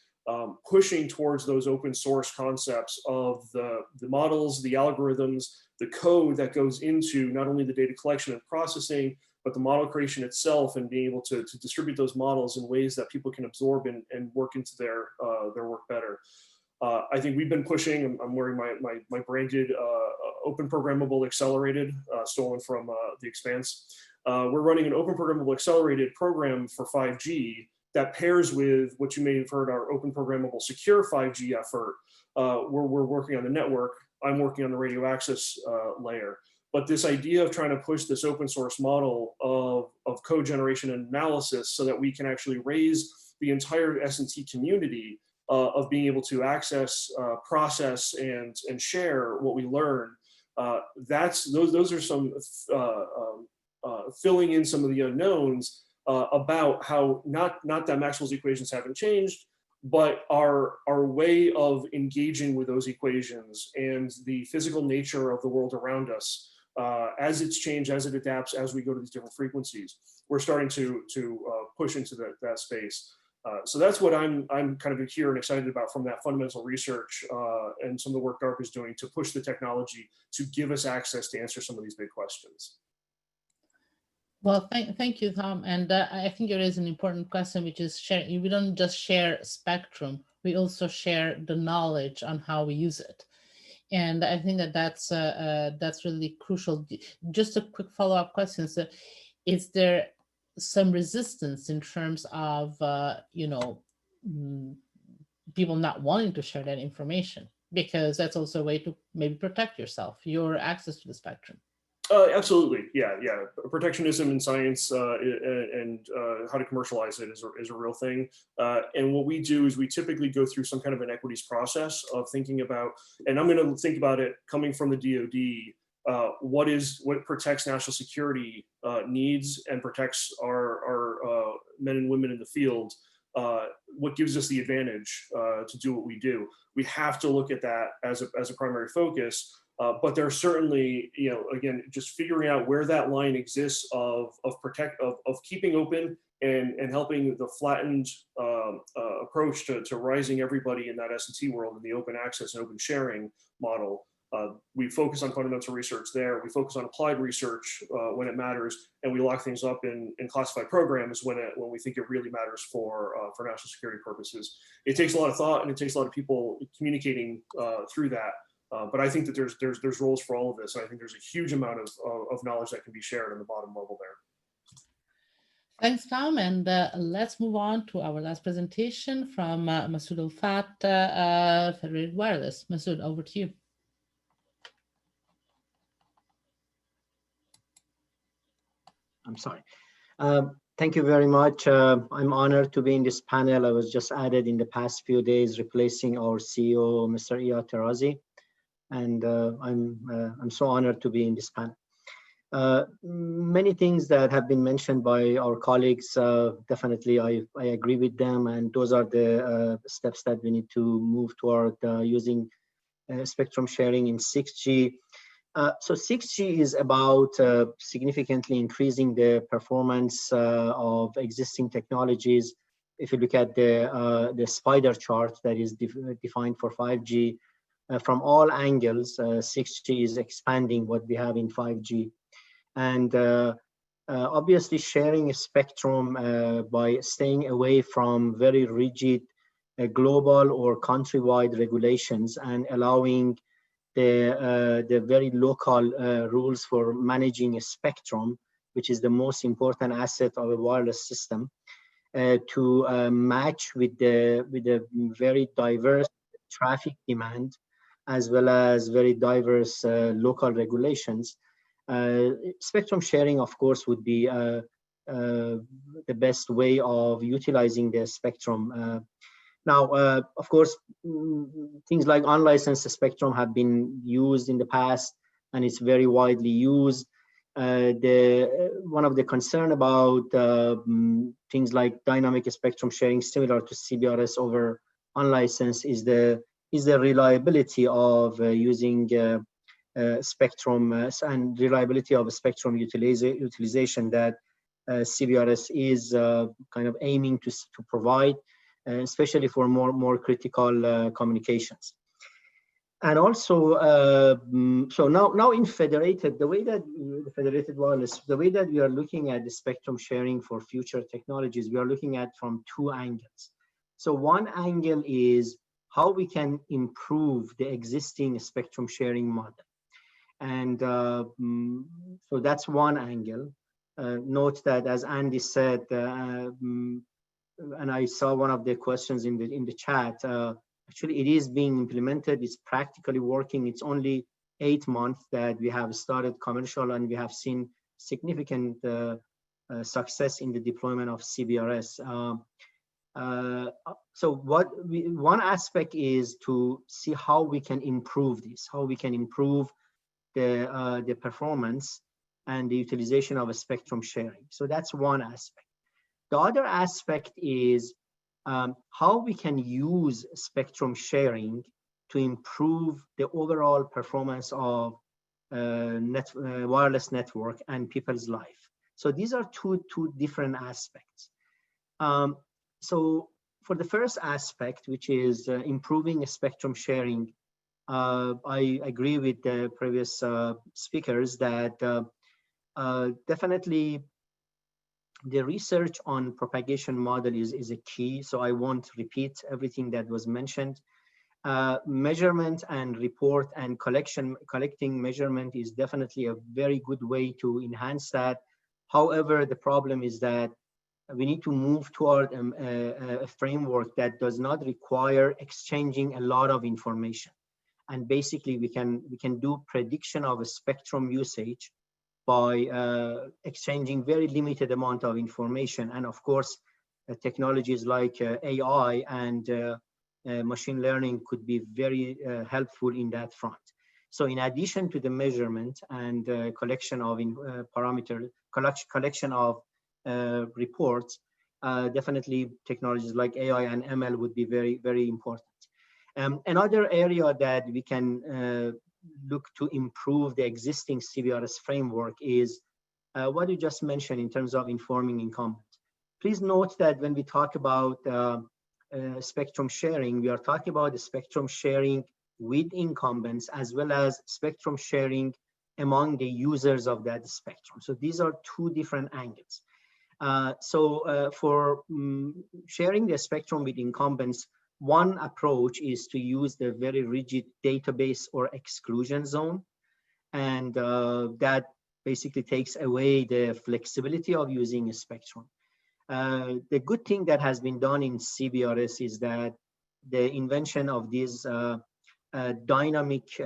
pushing towards those open source concepts of the models, the algorithms, the code that goes into not only the data collection and processing, but the model creation itself, and being able to distribute those models in ways that people can absorb and work into their work better. I think we've been pushing, I'm wearing my branded Open Programmable Accelerated, stolen from the Expanse. We're running an Open Programmable Accelerated program for 5G that pairs with what you may have heard our Open Programmable Secure 5G effort, where we're working on the network. I'm working on the radio access layer. But this idea of trying to push this open source model of code generation and analysis so that we can actually raise the entire S&T community of being able to access, process, and share what we learn. Those are some filling in some of the unknowns about how not that Maxwell's equations haven't changed, but our way of engaging with those equations and the physical nature of the world around us as it's changed, as it adapts, as we go to these different frequencies, we're starting to push into that space. So that's what I'm kind of here and excited about from that fundamental research and some of the work DARPA is doing to push the technology to give us access to answer some of these big questions. Well, thank you, Tom. And I think there is an important question, which is sharing. We don't just share spectrum, we also share the knowledge on how we use it. And I think that's really crucial. Just a quick follow-up question. So is there some resistance in terms of, people not wanting to share that information? Because that's also a way to maybe protect yourself, your access to the spectrum. Absolutely, yeah. Protectionism in science and how to commercialize it is a real thing. And what we do is we typically go through some kind of an equities process of thinking about, and I'm going to think about it coming from the DoD, what protects national security needs and protects our men and women in the field. What gives us the advantage to do what we do? We have to look at that as a primary focus. But there's certainly, again, just figuring out where that line exists of keeping open and helping the flattened approach to rising everybody in that S&T world in the open access and open sharing model. We focus on fundamental research there. We focus on applied research when it matters, and we lock things up in classified programs when we think it really matters for national security purposes. It takes a lot of thought, and it takes a lot of people communicating through that. But I think that there's roles for all of this. And I think there's a huge amount of knowledge that can be shared on the bottom level there. Thanks, Tom. And let's move on to our last presentation from Masood Ulfat, Federated Wireless. Masood, over to you. I'm sorry. Thank you very much. I'm honored to be in this panel. I was just added in the past few days, replacing our CEO, Mr. Iyad Tarazi, and I'm so honored to be in this panel. Many things that have been mentioned by our colleagues, definitely I agree with them, and those are the steps that we need to move toward using spectrum sharing in 6G. So 6G is about significantly increasing the performance of existing technologies. If you look at the spider chart that is defined for 5G, from all angles, 6G is expanding what we have in 5G. And obviously sharing a spectrum by staying away from very rigid global or countrywide regulations and allowing the very local rules for managing a spectrum, which is the most important asset of a wireless system, to match with the very diverse traffic demand, as well as very diverse local regulations. Spectrum sharing, of course, would be the best way of utilizing the spectrum. Now, of course, things like unlicensed spectrum have been used in the past, and it's very widely used. One of the concern about things like dynamic spectrum sharing, similar to CBRS over unlicensed, is the reliability of using spectrum and reliability of spectrum utilization that CBRS is kind of aiming to provide, especially for more critical communications. And also, so now in Federated, the way that the Federated Wireless, the way that we are looking at the spectrum sharing for future technologies, we are looking at from two angles. So one angle is how we can improve the existing spectrum sharing model. And so that's one angle. Note that, as Andy said, and I saw one of the questions in the chat, actually it is being implemented, it's practically working. It's only 8 months that we have started commercial, and we have seen significant success in the deployment of CBRS. So one aspect is to see how we can improve this, how we can improve the performance and the utilization of a spectrum sharing. So that's one aspect. The other aspect is how we can use spectrum sharing to improve the overall performance of wireless network and people's life. So these are two different aspects. So for the first aspect, which is improving spectrum sharing, I agree with the previous speakers that definitely the research on propagation model is a key. So I won't repeat everything that was mentioned. Measurement and report and collecting measurement is definitely a very good way to enhance that. However, the problem is that we need to move toward a framework that does not require exchanging a lot of information. And basically we can do prediction of a spectrum usage by exchanging very limited amount of information. And of course, technologies like AI and machine learning could be very helpful in that front. So in addition to the measurement and collection of collection of reports, definitely technologies like AI and ML would be very, very important. Another area that we can look to improve the existing CBRS framework is what you just mentioned in terms of informing incumbents. Please note that when we talk about spectrum sharing, we are talking about the spectrum sharing with incumbents as well as spectrum sharing among the users of that spectrum. So these are two different angles. For sharing the spectrum with incumbents, one approach is to use the very rigid database or exclusion zone, and that basically takes away the flexibility of using a spectrum. The good thing that has been done in CBRS is that the invention of this dynamic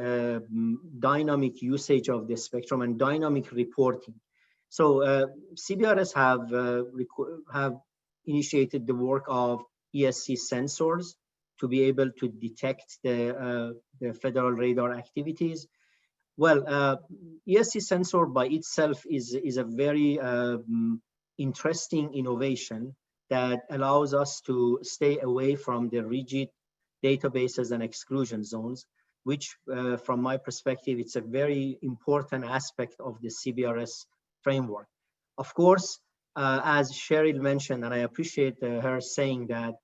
usage of the spectrum and dynamic reporting. So CBRS have initiated the work of ESC sensors to be able to detect the federal radar activities. Well, ESC sensor by itself is a very interesting innovation that allows us to stay away from the rigid databases and exclusion zones, which from my perspective, it's a very important aspect of the CBRS framework. Of course, as Cheryl mentioned, and I appreciate her saying that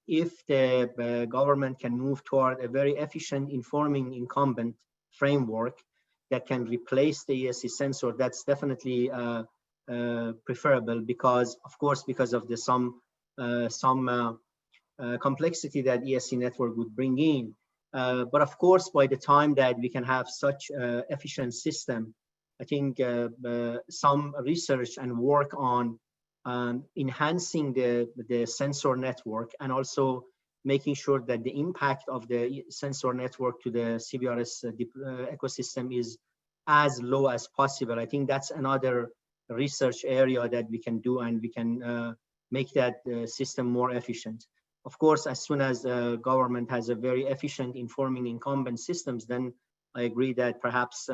if the government can move toward a very efficient informing incumbent framework that can replace the ESC sensor, that's definitely preferable, because of course, because of the some complexity that ESC network would bring in. But of course, by the time that we can have such efficient system, I think some research and work on enhancing the sensor network, and also making sure that the impact of the sensor network to the CBRS ecosystem is as low as possible. I think that's another research area that we can do, and we can make that system more efficient. Of course, as soon as the government has a very efficient informing incumbent systems, then I agree that perhaps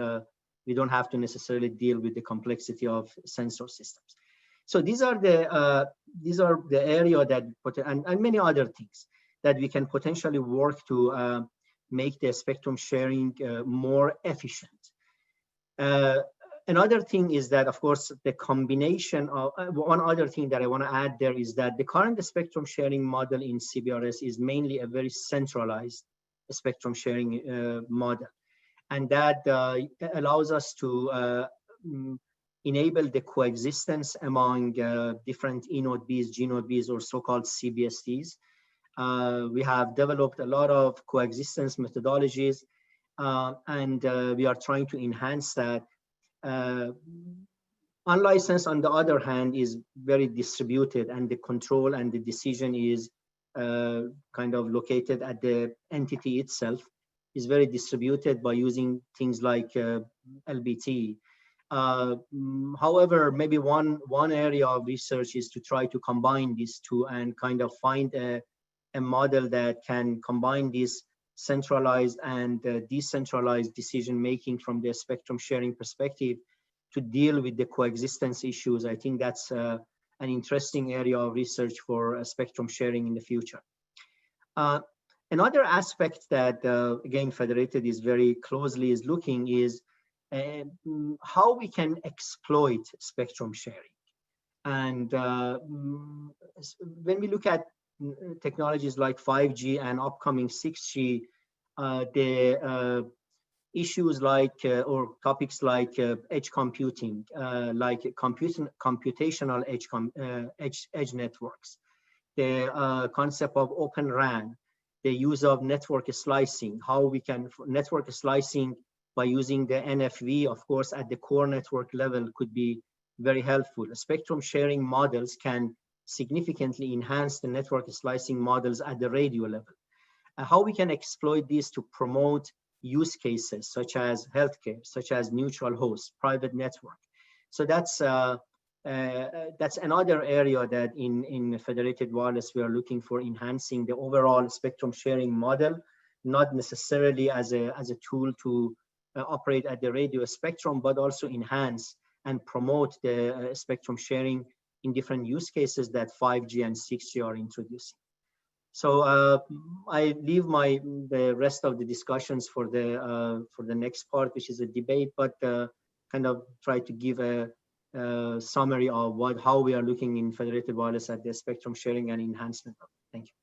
we don't have to necessarily deal with the complexity of sensor systems. So these are the area that, and many other things that we can potentially work to make the spectrum sharing more efficient. Another thing is that, of course, the combination of, one other thing that I want to add there is that the current spectrum sharing model in CBRS is mainly a very centralized spectrum sharing model. And that allows us to enable the coexistence among different E node Bs, G node Bs, or so-called CBSTs. We have developed a lot of coexistence methodologies, and we are trying to enhance that. Unlicensed, on the other hand, is very distributed, and the control and the decision is kind of located at the entity itself, is very distributed by using things like LBT. However, maybe one area of research is to try to combine these two and kind of find a model that can combine this centralized and decentralized decision-making from the spectrum sharing perspective to deal with the coexistence issues. I think that's an interesting area of research for spectrum sharing in the future. Another aspect that, again, Federated is very closely is looking is how we can exploit spectrum sharing. And when we look at technologies like 5G and upcoming 6G, the issues like, or topics like edge computing, like computational edge networks, the concept of Open RAN, the use of network slicing, how we can network slicing by using the NFV, of course, at the core network level could be very helpful. Spectrum sharing models can significantly enhance the network slicing models at the radio level. How we can exploit this to promote use cases such as healthcare, such as neutral host, private network. So that's another area that in Federated Wireless we are looking for enhancing the overall spectrum sharing model, not necessarily as a tool to operate at the radio spectrum, but also enhance and promote the spectrum sharing in different use cases that 5G and 6G are introducing. So I leave the rest of the discussions for the next part, which is a debate, but kind of try to give a summary of how we are looking in Federated Wireless at the spectrum sharing and enhancement. Thank you.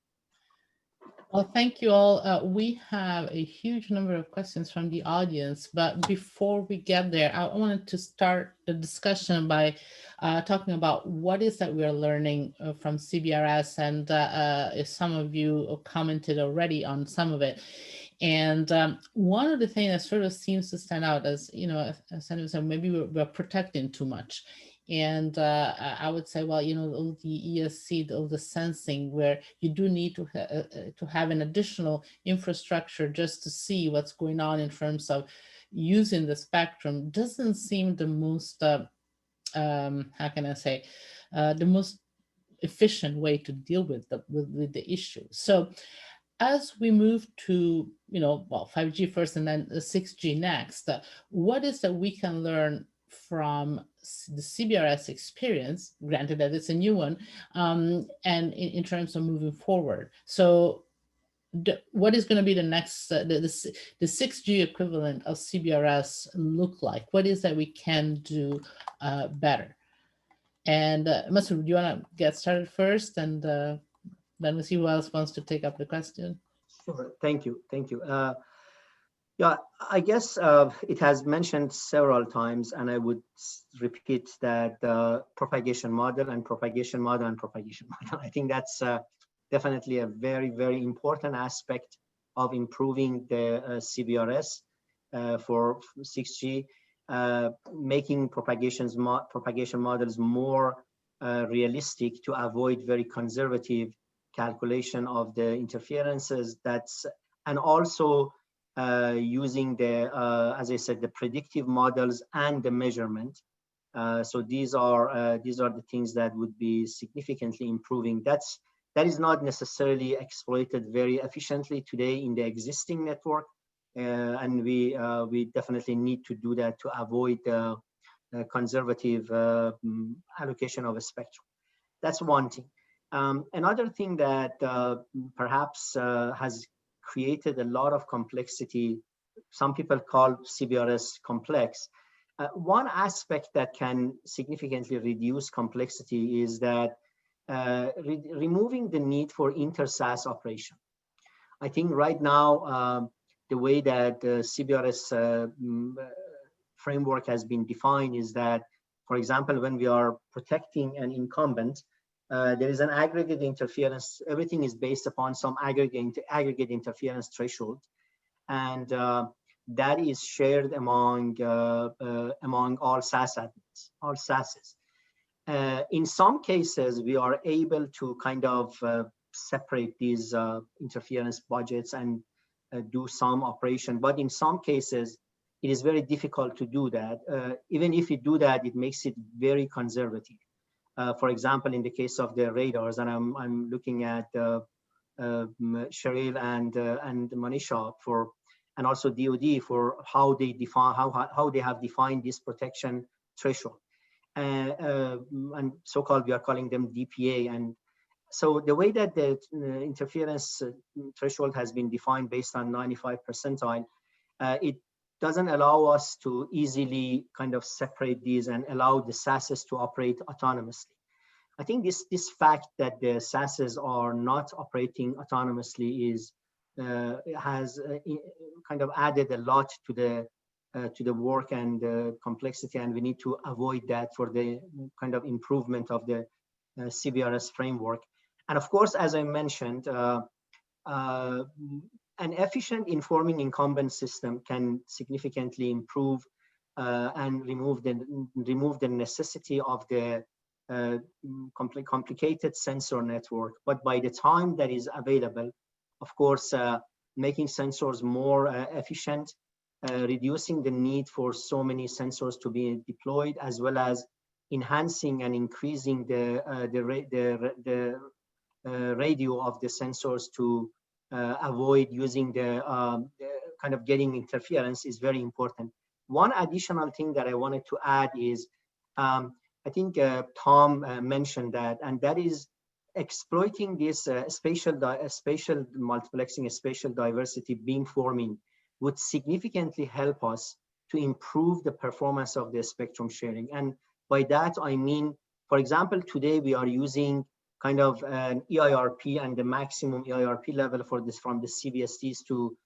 Well, thank you all. We have a huge number of questions from the audience, but before we get there, I wanted to start the discussion by talking about what is that we are learning from CBRS, and if some of you commented already on some of it. And one of the things that sort of seems to stand out as, you know, as Senator said, maybe we're protecting too much. And I would say, well, you know, all the ESC, all the sensing, where you do need to have an additional infrastructure just to see what's going on in terms of using the spectrum, doesn't seem the most, how can I say, the most efficient way to deal with the issue. So as we move to, you know, well, 5G first and then 6G next, what is that we can learn from the CBRS experience, granted that it's a new one, and in terms of moving forward? So what is going to be the next, the 6G equivalent of CBRS look like? What is that we can do better? And Masood, do you want to get started first, and then we'll see who else wants to take up the question? Sure. Thank you. Thank you. Yeah, I guess it has mentioned several times, and I would repeat that propagation model and propagation model and propagation model. I think that's definitely a very, very important aspect of improving the CBRS for 6G, making propagation models more realistic to avoid very conservative calculation of the interferences. And also using the, as I said, the predictive models and the measurement. So these are the things that would be significantly improving. That is not necessarily exploited very efficiently today in the existing network, and we definitely need to do that to avoid conservative allocation of a spectrum. That's one thing. Another thing that perhaps has created a lot of complexity, some people call CBRS complex. One aspect that can significantly reduce complexity is that removing the need for inter-SAS operation. I think right now, the way that the CBRS framework has been defined is that, for example, when we are protecting an incumbent, there is an aggregate interference. Everything is based upon some aggregate interference threshold, and that is shared among all SAS admins, all SASs. In some cases, we are able to kind of separate these interference budgets and do some operation, but in some cases, it is very difficult to do that. Even if you do that, it makes it very conservative. For example, in the case of the radars, and I'm looking at Cheryl and Manisha and also DoD for how they define how they have defined this protection threshold, and so-called we are calling them DPA. And so the way that the interference threshold has been defined based on 95 percentile, it doesn't allow us to easily kind of separate these and allow the SASs to operate autonomously. I think this fact that the SASs are not operating autonomously has kind of added a lot to the work and the complexity, and we need to avoid that for the kind of improvement of the CBRS framework. And of course, as I mentioned, an efficient informing incumbent system can significantly improve and remove the necessity of the complicated sensor network. But by the time that is available, of course, making sensors more efficient, reducing the need for so many sensors to be deployed, as well as enhancing and increasing the radio of the sensors to avoid using the kind of getting interference is very important. One additional thing that I wanted to add is, I think Tom mentioned that, and that is exploiting this spatial multiplexing, spatial diversity beamforming would significantly help us to improve the performance of the spectrum sharing. And by that, I mean, for example, today we are using kind of an EIRP and the maximum EIRP level for this from the CBSDs to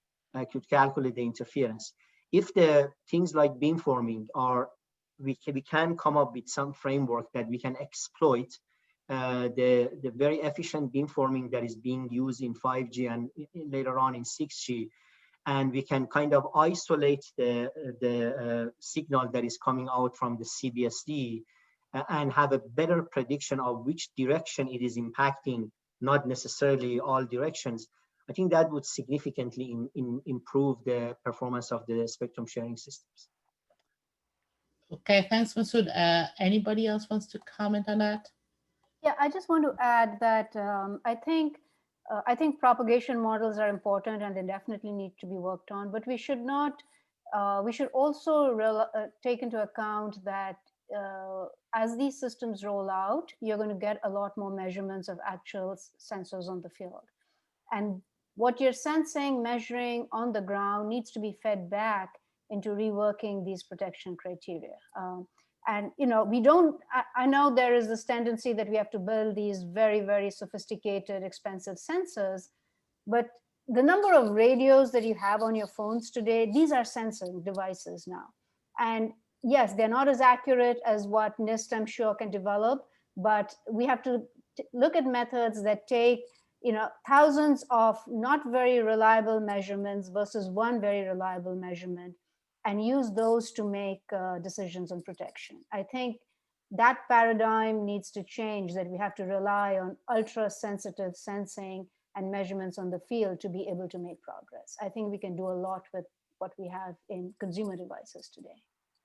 could calculate the interference. If the things like beamforming are, we can come up with some framework that we can exploit the very efficient beamforming that is being used in 5G and later on in 6G, and we can kind of isolate the signal that is coming out from the CBSD and have a better prediction of which direction it is impacting, not necessarily all directions. I think that would significantly improve the performance of the spectrum sharing systems. Okay, thanks, Masood. Anybody else wants to comment on that? Yeah, I just want to add that I think propagation models are important and they definitely need to be worked on, but we should not, we should also take into account that as these systems roll out, you're going to get a lot more measurements of actual sensors on the field. And what you're sensing, measuring on the ground needs to be fed back into reworking these protection criteria. And, you know, we don't, I know there is this tendency that we have to build these very, very sophisticated, expensive sensors, but the number of radios that you have on your phones today, these are sensing devices now. And yes, they're not as accurate as what NIST, I'm sure, can develop, but we have to look at methods that take, you know, thousands of not very reliable measurements versus one very reliable measurement, and use those to make decisions on protection. I think that paradigm needs to change, that we have to rely on ultra sensitive sensing and measurements on the field to be able to make progress. I think we can do a lot with what we have in consumer devices today.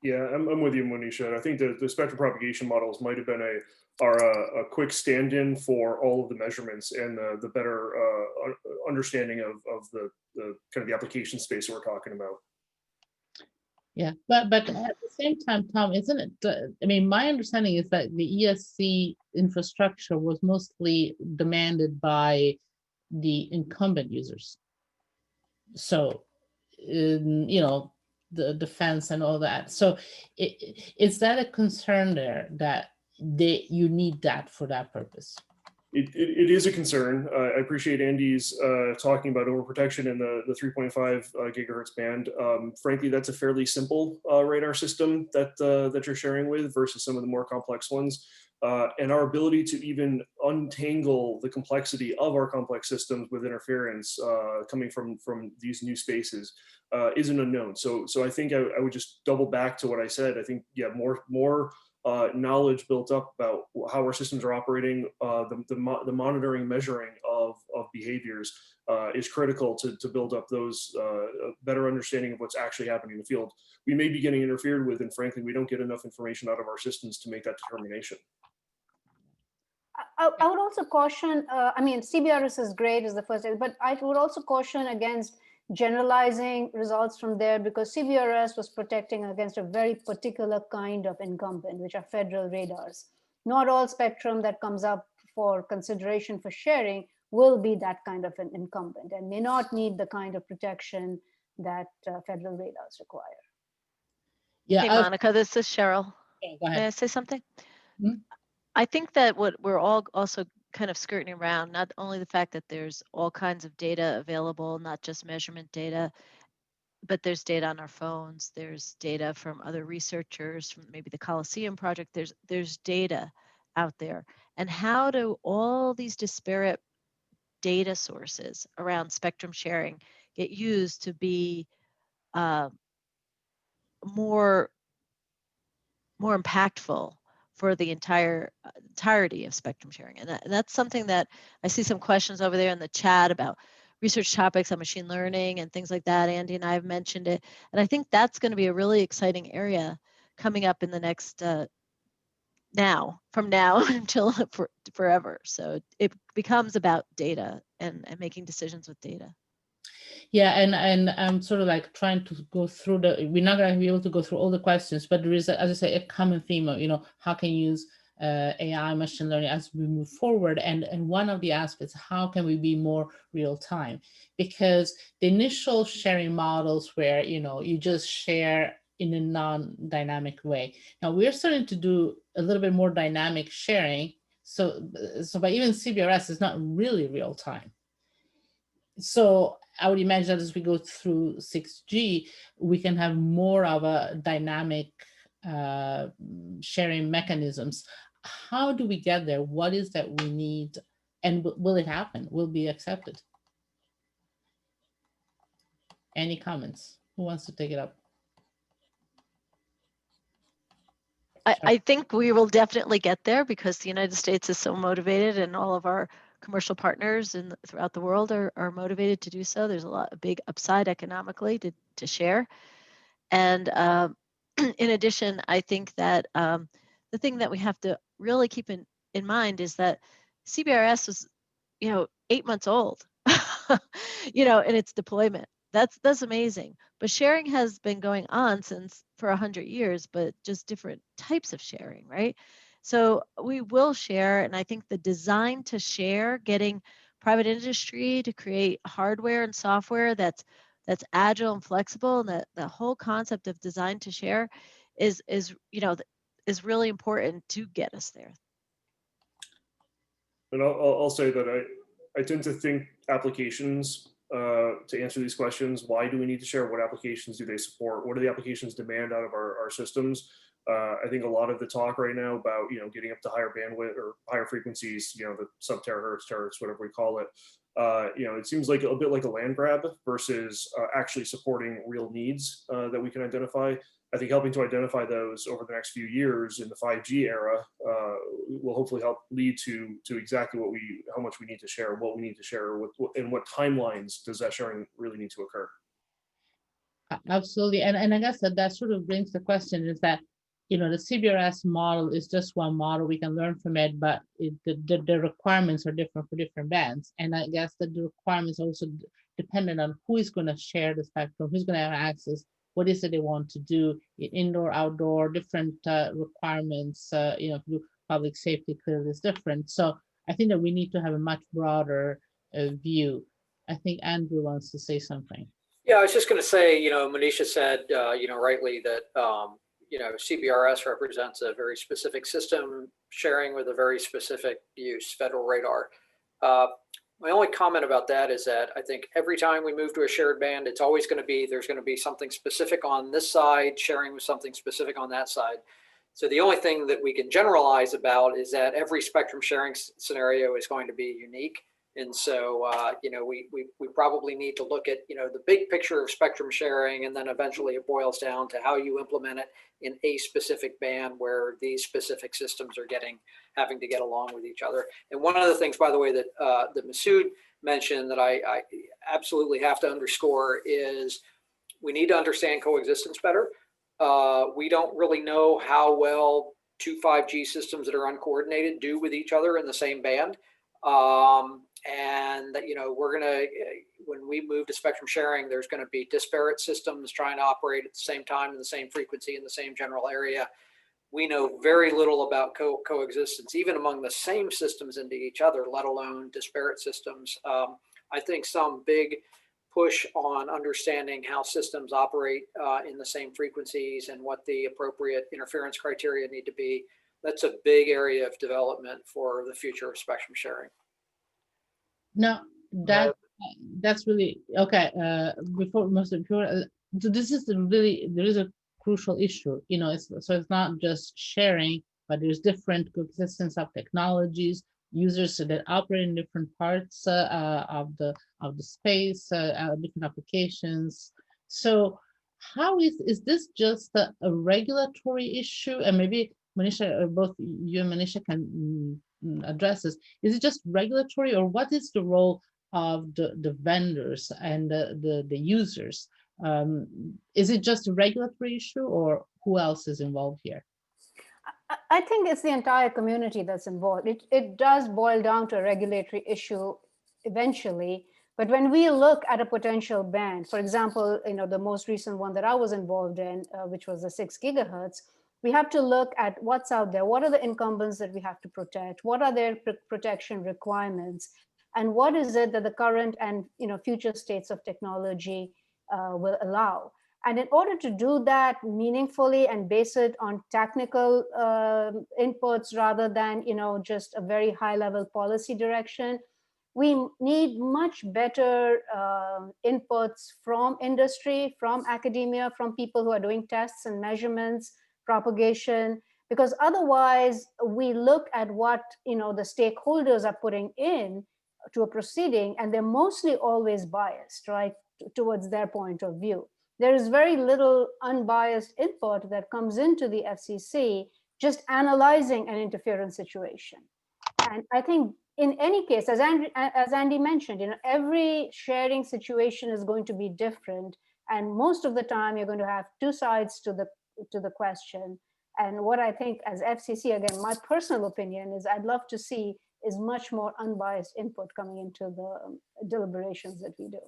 Yeah, I'm with you, Monisha. I think the spectrum propagation models might have been a quick stand-in for all of the measurements and the better understanding of the kind of the application space that we're talking about. Yeah, but at the same time, Tom, isn't it? I mean, my understanding is that the ESC infrastructure was mostly demanded by the incumbent users. So, you know, the defense and all that. So, is that a concern there that you need that for that purpose? It is a concern. I appreciate Andy's talking about overprotection in the 3.5 gigahertz band. Frankly, that's a fairly simple radar system that you're sharing with versus some of the more complex ones. And our ability to even untangle the complexity of our complex systems with interference coming from these new spaces is an unknown. So I think I would just double back to what I said. I think, yeah, more knowledge built up about how our systems are operating, the monitoring, measuring of behaviors is critical to build up those better understanding of what's actually happening in the field. We may be getting interfered with, and frankly, we don't get enough information out of our systems to make that determination. I would also caution, I mean, CBRS is great is the first, but I would also caution against generalizing results from there, because CBRS was protecting against a very particular kind of incumbent, which are federal radars. Not all spectrum that comes up for consideration for sharing will be that kind of an incumbent and may not need the kind of protection that federal radars require. Yeah. Hey, Monica, this is Cheryl. Yeah, go ahead. May I say something? Mm-hmm. I think that what we're all also kind of skirting around, not only the fact that there's all kinds of data available, not just measurement data, but there's data on our phones, there's data from other researchers, from maybe the Coliseum Project, there's data out there. And how do all these disparate data sources around spectrum sharing get used to be more impactful for the entirety of spectrum sharing? And that's something that I see some questions over there in the chat about research topics on machine learning and things like that. Andy and I have mentioned it. And I think that's going to be a really exciting area coming up in the next, from now until forever. So it becomes about data and making decisions with data. Yeah, and I'm sort of like trying to go through we're not going to be able to go through all the questions, but there is, as I say, a common theme of, you know, how can you use AI, machine learning as we move forward. And one of the aspects, how can we be more real time? Because the initial sharing models where, you know, you just share in a non-dynamic way. Now we're starting to do a little bit more dynamic sharing. So, so by even CBRS is not really real time. So I would imagine that as we go through 6G, we can have more of a dynamic sharing mechanisms. How do we get there? What is that we need? And will it happen? Will it be accepted? Any comments? Who wants to take it up? I think we will definitely get there because the United States is so motivated, and all of our commercial partners throughout the world are motivated to do so. There's a big upside economically to share. And in addition, I think that the thing that we have to really keep in mind is that CBRS was, 8 months old, in its deployment. That's amazing. But sharing has been going on for 100 years, but just different types of sharing, right? So we will share, and I think the design to share, getting private industry to create hardware and software that's agile and flexible, and that the whole concept of design to share is really important to get us there. And I'll say that I tend to think applications to answer these questions. Why do we need to share? What applications do they support? What do the applications demand out of our systems? I think a lot of the talk right now about getting up to higher bandwidth or higher frequencies, the sub-terahertz, terahertz, whatever we call it. It seems like a bit like a land grab versus actually supporting real needs that we can identify. I think helping to identify those over the next few years in the 5G era will hopefully help lead to exactly how much we need to share, what we need to share, and what timelines does that sharing really need to occur. Absolutely, and I guess that sort of brings the question is that the CBRS model is just one model. We can learn from it, but the requirements are different for different bands, and I guess that the requirements also dependent on who is going to share the spectrum, who's going to have access. What is it they want to do, indoor, outdoor, different requirements, public safety clearly is different. So I think that we need to have a much broader view. I think Andrew wants to say something. Yeah, I was just going to say, Manisha said, rightly that, CBRS represents a very specific system sharing with a very specific use, federal radar. My only comment about that is that I think every time we move to a shared band, it's always going to be, there's going to be something specific on this side, sharing with something specific on that side. So the only thing that we can generalize about is that every spectrum sharing scenario is going to be unique. And so, we probably need to look at, the big picture of spectrum sharing, and then eventually it boils down to how you implement it in a specific band where these specific systems are having to get along with each other. And one of the things, by the way, that Masoud mentioned that I absolutely have to underscore is we need to understand coexistence better. We don't really know how well two 5G systems that are uncoordinated do with each other in the same band. And we're going to, when we move to spectrum sharing, there's going to be disparate systems trying to operate at the same time in the same frequency in the same general area. We know very little about coexistence, even among the same systems into each other, let alone disparate systems. I think some big push on understanding how systems operate in the same frequencies and what the appropriate interference criteria need to be. That's a big area of development for the future of spectrum sharing. No, that's really okay. Before so this is there is a crucial issue. So it's not just sharing, but there's different coexistence of technologies, users that operate in different parts of the space, different applications. So how is this just a regulatory issue? And maybe Manisha, both you and Manisha can address this. Is it just regulatory, or what is the role of the vendors and the users? Is it just a regulatory issue, or who else is involved here? I think it's the entire community that's involved. It does boil down to a regulatory issue eventually, but when we look at a potential band, for example, the most recent one that I was involved in, which was the 6 gigahertz, we have to look at what's out there. What are the incumbents that we have to protect? What are their protection requirements? And what is it that the current and future states of technology will allow? And in order to do that meaningfully and base it on technical inputs rather than, just a very high level policy direction, we need much better inputs from industry, from academia, from people who are doing tests and measurements, propagation, because otherwise we look at what the stakeholders are putting in to a proceeding, and they're mostly always biased, right, towards their point of view. There is very little unbiased input that comes into the FCC just analyzing an interference situation. And I think in any case, as Andy mentioned, every sharing situation is going to be different. And most of the time, you're going to have two sides to the question. And what I think as FCC, again, my personal opinion is I'd love to see is much more unbiased input coming into the deliberations that we do.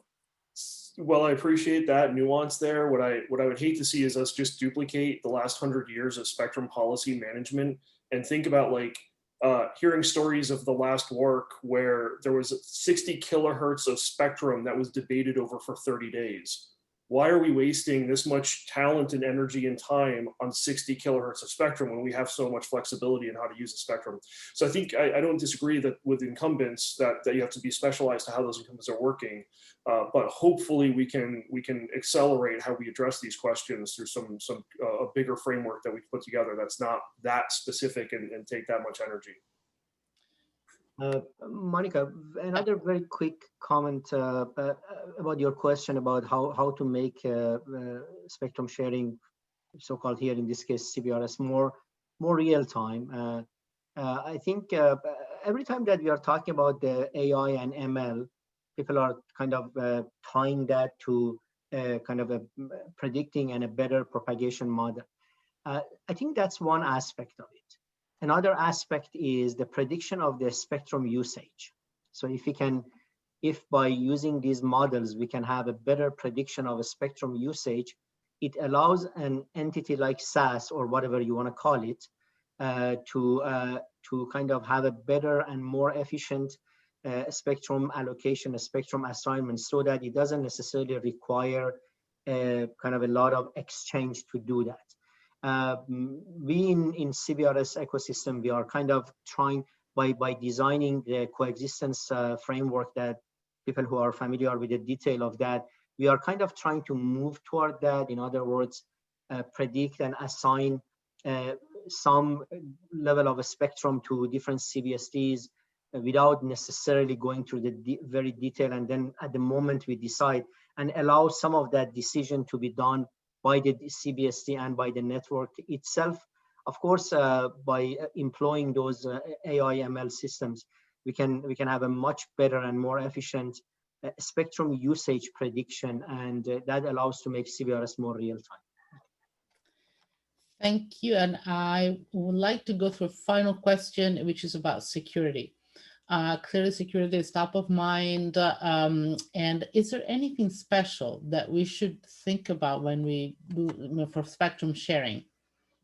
Well, I appreciate that nuance there. What I would hate to see is us just duplicate the last 100 years of spectrum policy management and think about hearing stories of the last work where there was 60 kilohertz of spectrum that was debated over for 30 days. Why are we wasting this much talent and energy and time on 60 kilohertz of spectrum when we have so much flexibility in how to use the spectrum? So I think I don't disagree that with incumbents that you have to be specialized to how those incumbents are working, but hopefully we can accelerate how we address these questions through a bigger framework that we put together that's not that specific and take that much energy. Monica, another very quick comment about your question about how to make spectrum sharing, so-called here in this case CBRS, more real time. I think every time that we are talking about the AI and ML, people are kind of tying that to kind of a predicting and a better propagation model. I think that's one aspect of it. Another aspect is the prediction of the spectrum usage. So if by using these models, we can have a better prediction of a spectrum usage, it allows an entity like SAS or whatever you want to call it to kind of have a better and more efficient spectrum allocation, a spectrum assignment, so that it doesn't necessarily require kind of a lot of exchange to do that. We in CBRS ecosystem, we are kind of trying by designing the coexistence framework that people who are familiar with the detail of that, we are kind of trying to move toward that. In other words, predict and assign some level of a spectrum to different CBSDs without necessarily going through the very detail. And then at the moment we decide and allow some of that decision to be done by the CBSD and by the network itself. Of course, by employing those AI ML systems, we can have a much better and more efficient spectrum usage prediction, and that allows to make CBRS more real time. Thank you. And I would like to go through a final question, which is about security. Clearly, security is top of mind. And is there anything special that we should think about when we do for spectrum sharing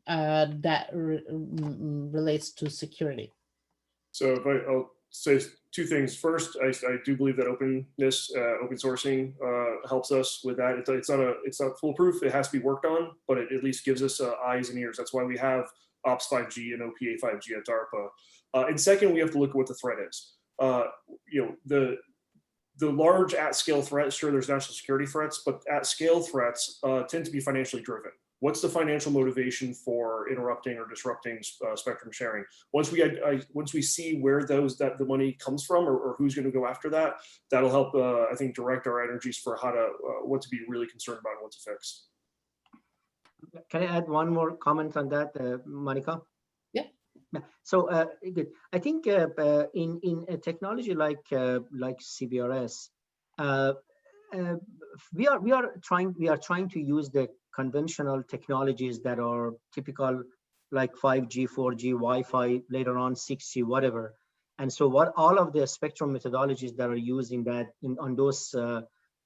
that relates to security? So I'll say two things. First, I do believe that openness, open sourcing helps us with that. It's not foolproof. It has to be worked on, but it at least gives us eyes and ears. That's why we have Ops 5G and OPA 5G at DARPA. And second, we have to look at what the threat is. The large at-scale threats, sure, there's national security threats, but at-scale threats tend to be financially driven. What's the financial motivation for interrupting or disrupting spectrum sharing? Once we see where the money comes from or who's going to go after that, that'll help, I think, direct our energies for what to be really concerned about and what to fix. Can I add one more comment on that, Monica? Yeah. So good. I think in a technology like CBRS, we are trying to use the conventional technologies that are typical, like 5G, 4G, Wi-Fi, later on 6G, whatever. And so what all of the spectrum methodologies that are used on those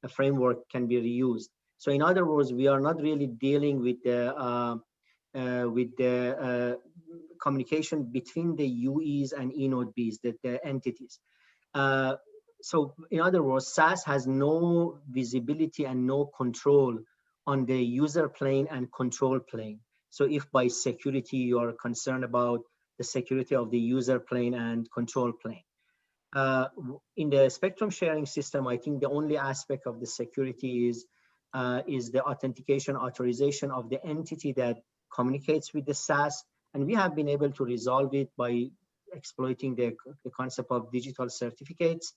framework can be reused. So in other words, we are not really dealing with the communication between the UEs and eNode Bs, the entities. So in other words, SAS has no visibility and no control on the user plane and control plane. So if by security you are concerned about the security of the user plane and control plane. In the spectrum sharing system, I think the only aspect of the security is the authentication authorization of the entity that communicates with the SAS. And we have been able to resolve it by exploiting the concept of digital certificates.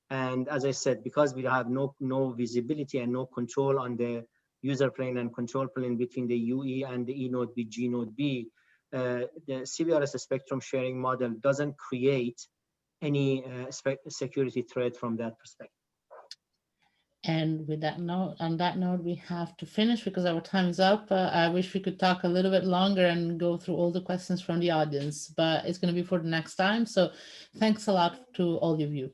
And as I said, because we have no visibility and no control on the user plane and control plane between the UE and the E node B, G node B, the CBRS spectrum sharing model doesn't create any security threat from that perspective. And with that note, on that note, we have to finish because our time is up. I wish we could talk a little bit longer and go through all the questions from the audience, but it's going to be for the next time. So thanks a lot to all of you.